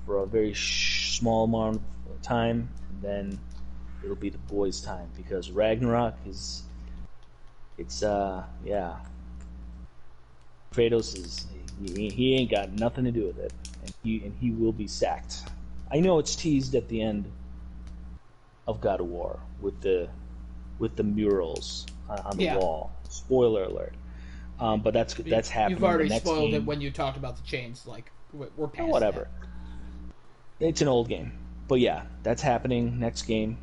for a very small amount of time, and then it'll be the boy's time because Ragnarok Kratos is he ain't got nothing to do with it, and he will be sacked. I know it's teased at the end of God of War with the murals on the wall. Spoiler alert. But that's happening. You've already spoiled it when you talked about the chains. Like we're past whatever. That. It's an old game, but yeah, that's happening next game.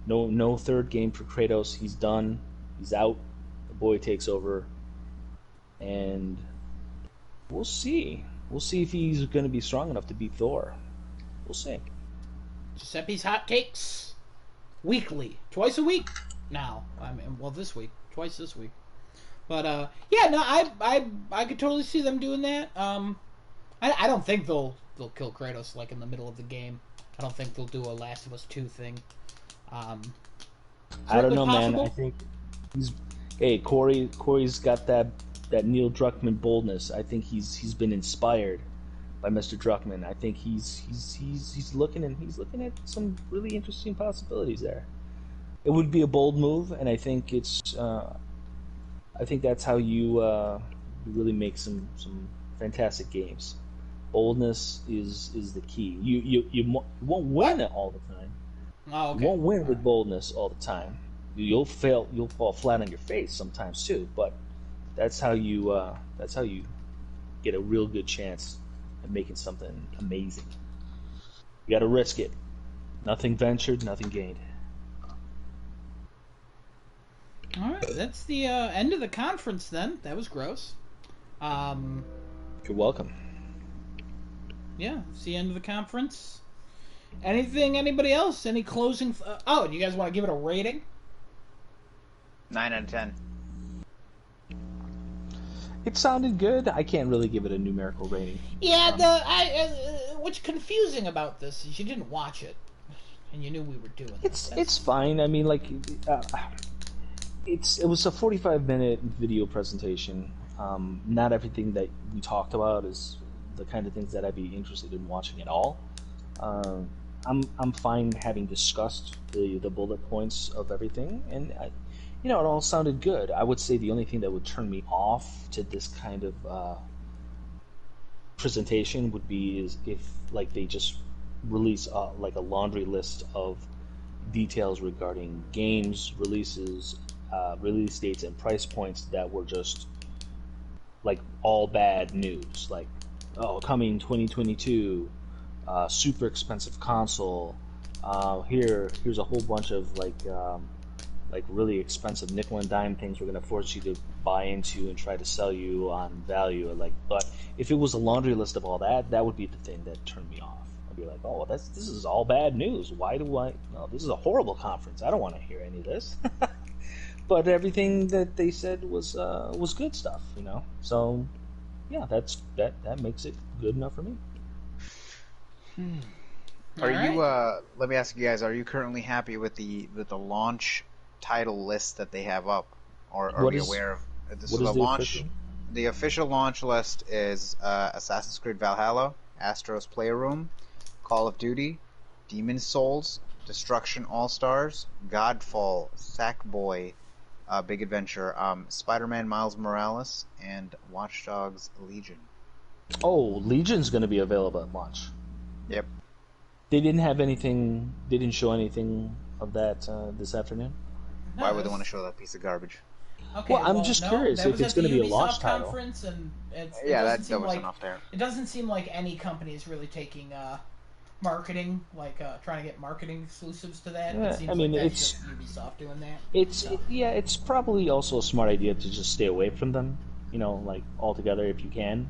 No third game for Kratos. He's done. He's out. The boy takes over, and we'll see. We'll see if he's going to be strong enough to beat Thor. We'll see. Giuseppe's hot takes weekly, twice a week now. This week, twice this week. But I could totally see them doing that. I don't think they'll kill Kratos like in the middle of the game. I don't think they'll do a Last of Us 2 thing. I don't know, man. I think Corey's got that Neil Druckmann boldness. I think he's been inspired by Mr. Druckmann. I think he's looking at some really interesting possibilities there. It would be a bold move, and I think that's how you really make some fantastic games. Boldness is the key. You won't win it all the time. Oh, okay. You won't win with boldness all the time. You'll fail. You'll fall flat on your face sometimes too. But that's how you get a real good chance at making something amazing. You got to risk it. Nothing ventured, nothing gained. All right, that's the end of the conference. Then that was gross. You're welcome. Yeah, it's the end of the conference. Anything? Anybody else? Any closing? Oh, do you guys want to give it a rating? 9 out of 10. It sounded good. I can't really give it a numerical rating. Yeah, what's confusing about this is you didn't watch it, and you knew we were doing this. It's fine. I mean, like, it was a 45-minute video presentation. Not everything that we talked about is the kind of things that I'd be interested in watching at all. I'm fine having discussed the bullet points of everything, and it all sounded good. I would say the only thing that would turn me off to this kind of presentation would be is if like they just release like a laundry list of details regarding games, releases, release dates, and price points that were just like all bad news. Like, oh, coming 2022, super expensive console. Here's a whole bunch of like really expensive nickel and dime things we're going to force you to buy into and try to sell you on value. But if it was a laundry list of all that, that would be the thing that turned me off. I'd be like, oh, this is all bad news. Why do I? No, this is a horrible conference. I don't want to hear any of this. But everything that they said was good stuff, So, yeah, that makes it good enough for me. Are you? Let me ask you guys: are you currently happy with the launch title list that they have up, or are you aware of this? What is the launch? The official launch list is Assassin's Creed Valhalla, Astro's Playroom, Call of Duty, Demon's Souls, Destruction All Stars, Godfall, Sackboy, Big Adventure, Spider-Man Miles Morales, and Watch Dogs Legion. Oh, Legion's going to be available at launch. Yep. They didn't have anything. They didn't show anything of that this afternoon. No, Why would they want to show that piece of garbage? Okay, well, I'm just curious if it's going to be a launch title. Conference and that was enough there. It doesn't seem like any company is really taking marketing, trying to get marketing exclusives to that. Yeah, it seems it's just Ubisoft doing that. It's probably also a smart idea to just stay away from them, altogether if you can.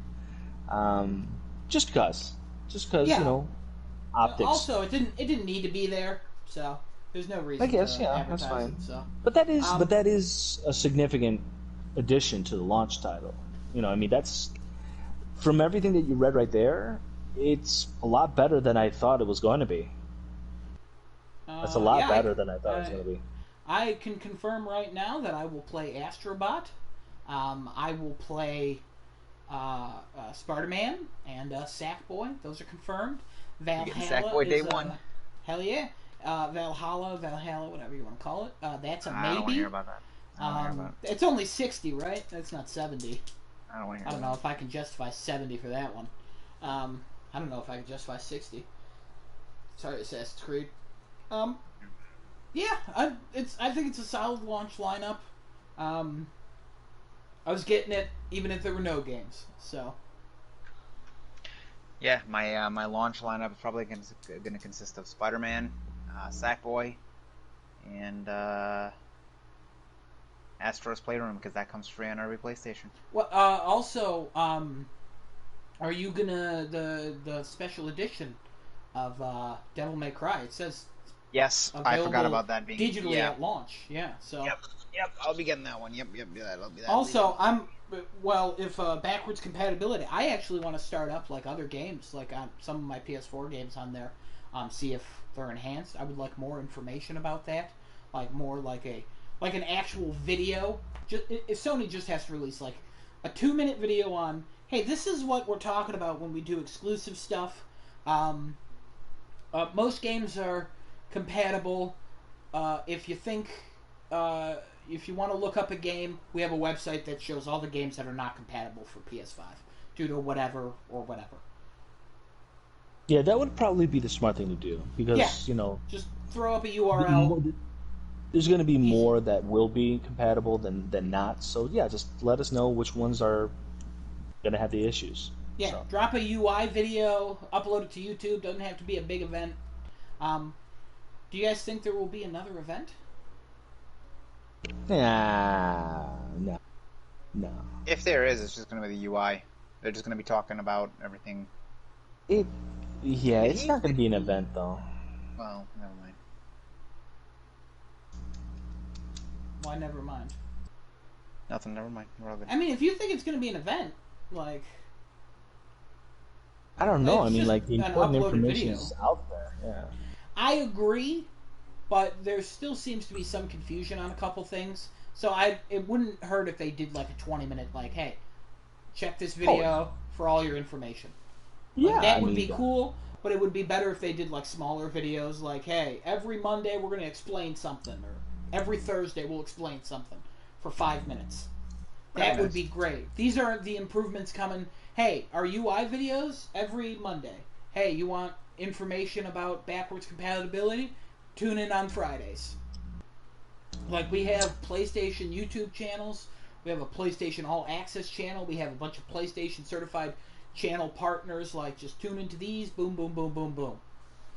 Just because, optics. Also, it didn't need to be there, so there's no reason. I guess, to that's fine. So. But that is a significant addition to the launch title. That's from everything that you read right there. It's a lot better than I thought it was going to be. That's a lot better than I thought it was going to be. I can confirm right now that I will play Astrobot. I will play Spider-Man and Sackboy. Those are confirmed. Valhalla Sackboy day one. Hell yeah. Valhalla, whatever you want to call it. That's a maybe. I don't want to hear about that. It's only 60, right? That's not 70. I don't want to hear I don't know if I can justify 70 for that one. I don't know if I can justify 60. Sorry, Assassin's Creed. Yeah, I think it's a solid launch lineup. I was getting it even if there were no games. So. Yeah, my launch lineup is probably going to consist of Spider-Man, Sackboy, and Astro's Playroom because that comes free on every PlayStation. Well, also, are you gonna the special edition of Devil May Cry? It says yes. I forgot about that being digitally at launch. Yeah, so yep, I'll be getting that one. Yep, that'll be that. Also, if backwards compatibility, I actually want to start up like other games, like on some of my PS4 games on there, see if they're enhanced. I would like more information about that, like more like an actual video. If Sony just has to release like a 2-minute video on, hey, this is what we're talking about when we do exclusive stuff. Most games are compatible. If you think, if you want to look up a game, we have a website that shows all the games that are not compatible for PS5 due to whatever. Yeah, that would probably be the smart thing to do because just throw up a URL. There's going to be more that will be compatible than not. So yeah, just let us know which ones are going to have the issues. Yeah, so. Drop a UI video, upload it to YouTube. Doesn't have to be a big event. Do you guys think there will be another event? No. No. If there is, it's just going to be the UI. They're just going to be talking about everything. It's not going to be an event, though. Well, never mind. Why never mind? Nothing, never mind. I mean, if you think it's going to be an event, like... I don't know. I mean, just like, the important information video. is out there. Yeah. I agree, but there still seems to be some confusion on a couple things. So it wouldn't hurt if they did, like, a 20-minute, like, hey, check this video for all your information. Like, Yeah, that would be cool, but it would be better if they did, like, smaller videos, like, hey, every Monday we're going to explain something, or every Thursday we'll explain something for 5 minutes. That would be great. These are the improvements coming. Hey, our UI videos every Monday. Hey, you want information about backwards compatibility? Tune in on Fridays. Like, we have PlayStation YouTube channels. We have a PlayStation All Access channel. We have a bunch of PlayStation certified channel partners. Like, just tune into these. Boom, boom, boom, boom, boom.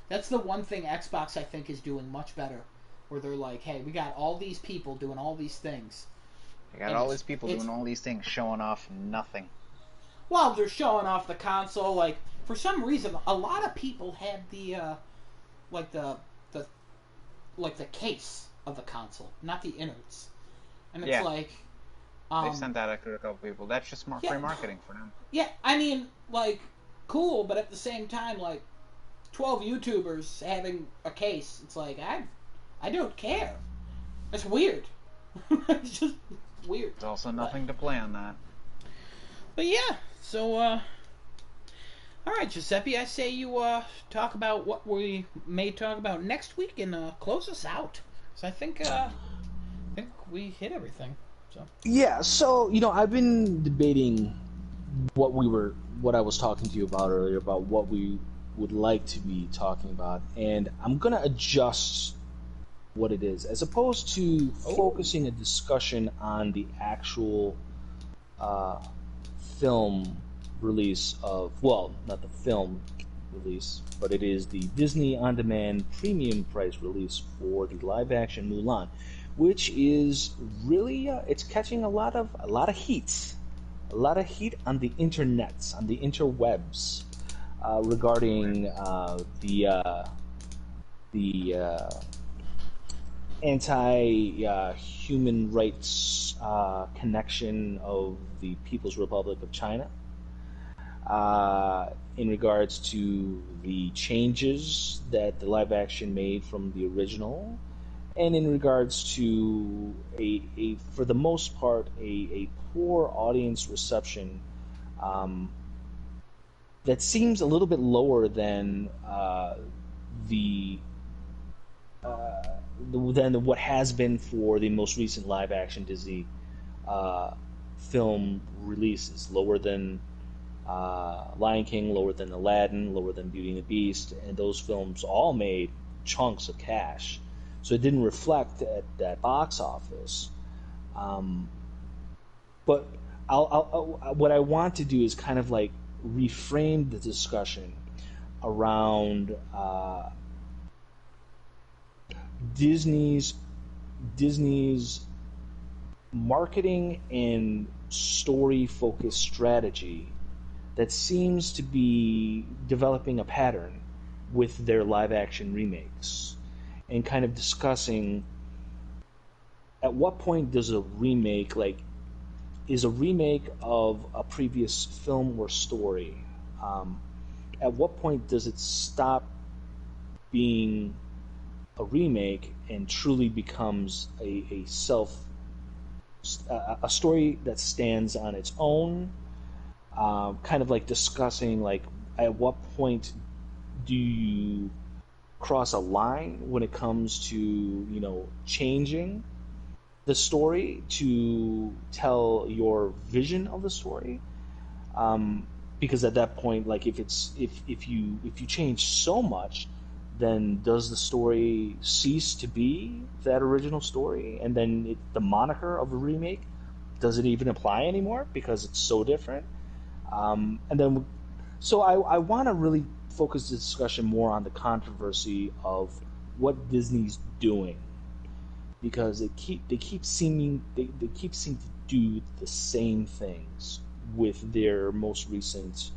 That's the one thing Xbox, I think, is doing much better. Where they're like, hey, we got all these people doing all these things. You got all these people doing all these things, showing off nothing. Well, they're showing off the console. Like, for some reason, a lot of people had the case of the console, not the innards. And it's like... They've sent that out to a couple people. That's just free marketing for them. Yeah, I mean, like, cool, but at the same time, like, 12 YouTubers having a case, it's like, I don't care. It's weird. It's just weird. There's also nothing to play on that. But yeah, so, all right, Giuseppe, I say you talk about what we may talk about next week and close us out. So I think we hit everything. So. Yeah, so, I've been debating what I was talking to you about earlier, about what we would like to be talking about, and I'm going to adjust what it is, as opposed to focusing a discussion on the actual film release of, well, not the film release, but it is the Disney On-Demand premium price release for the live-action Mulan, which is really it's catching a lot of heat on the internets, on the interwebs, regarding the anti-human rights connection of the People's Republic of China, in regards to the changes that the live action made from the original, and in regards to a for the most part a poor audience reception that seems a little bit lower than than what has been for the most recent live action Disney film releases. Lower than Lion King, lower than Aladdin, lower than Beauty and the Beast, and those films all made chunks of cash. So it didn't reflect at that box office. But what I want to do is kind of like reframe the discussion around Disney's marketing and story-focused strategy that seems to be developing a pattern with their live-action remakes, and kind of discussing at what point does a remake, like, is a remake of a previous film or story, at what point does it stop being a remake and truly becomes a story that stands on its own, kind of like discussing, like, at what point do you cross a line when it comes to changing the story to tell your vision of the story, because at that point, like, if you change so much, then does the story cease to be that original story, and then the moniker of a remake, does it even apply anymore because it's so different? And then, so I want to really focus the discussion more on the controversy of what Disney's doing because they keep seeming to do the same things with their most recent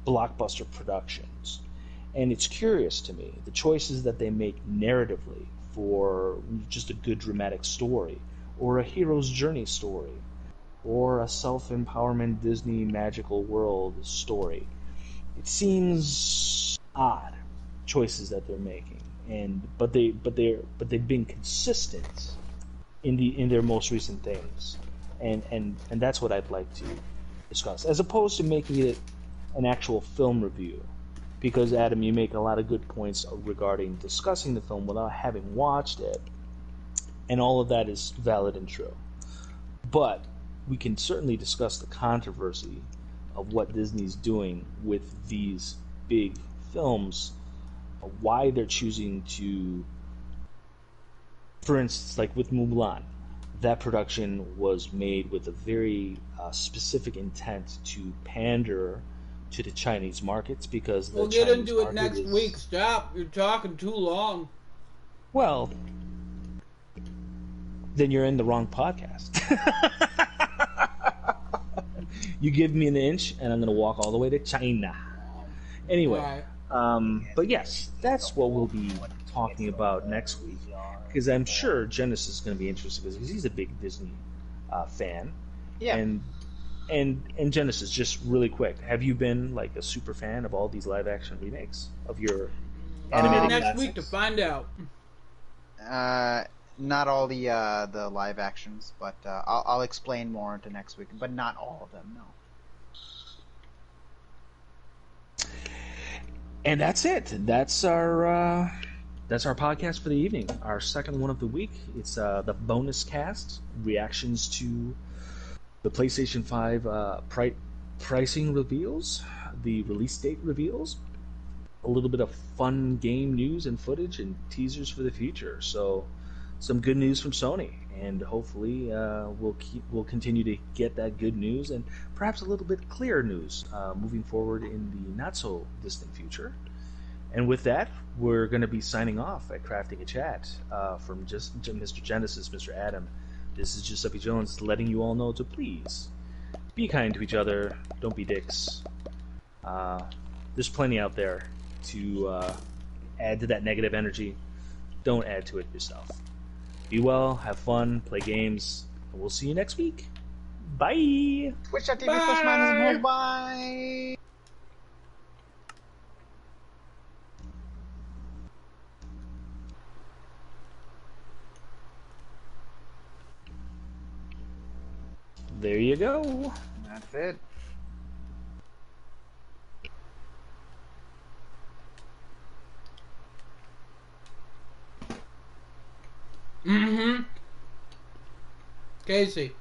blockbuster productions. And it's curious to me, the choices that they make narratively for just a good dramatic story, or a hero's journey story, or a self-empowerment Disney magical world story. It seems odd choices that they're making, but they've been consistent in their most recent things, and that's what I'd like to discuss, as opposed to making it an actual film review. Because, Adam, you make a lot of good points regarding discussing the film without having watched it, and all of that is valid and true. But we can certainly discuss the controversy of what Disney's doing with these big films, why they're choosing to, for instance, like with Mulan, that production was made with a very specific intent to pander to the Chinese markets, because we'll get into it next week. Stop, you're talking too long. Well, then you're in the wrong podcast. You give me an inch and I'm going to walk all the way to China. Anyway, but yes, that's what we'll be talking about next week, because I'm sure Genesis is going to be interested, because he's a big Disney fan. Yeah. And Genesis, just really quick, have you been like a super fan of all these live action remakes of your animated next classics? week to find out. Not all the live actions, but I'll explain more into next week. But not all of them, no. And that's it. That's our podcast for the evening. Our second one of the week. It's the bonus cast, reactions to the PlayStation 5 pricing reveals, the release date reveals, a little bit of fun game news and footage, and teasers for the future. So, some good news from Sony, and hopefully we'll continue to get that good news, and perhaps a little bit clearer news moving forward in the not so distant future. And with that, we're going to be signing off at Crafting a Chat from just Mr. Genesis, Mr. Adam. This is Giuseppe Jones letting you all know to please be kind to each other. Don't be dicks. There's plenty out there to add to that negative energy. Don't add to it yourself. Be well, have fun, play games, and we'll see you next week. Bye! Twitch.tv/minus bye! There you go. That's it. Casey.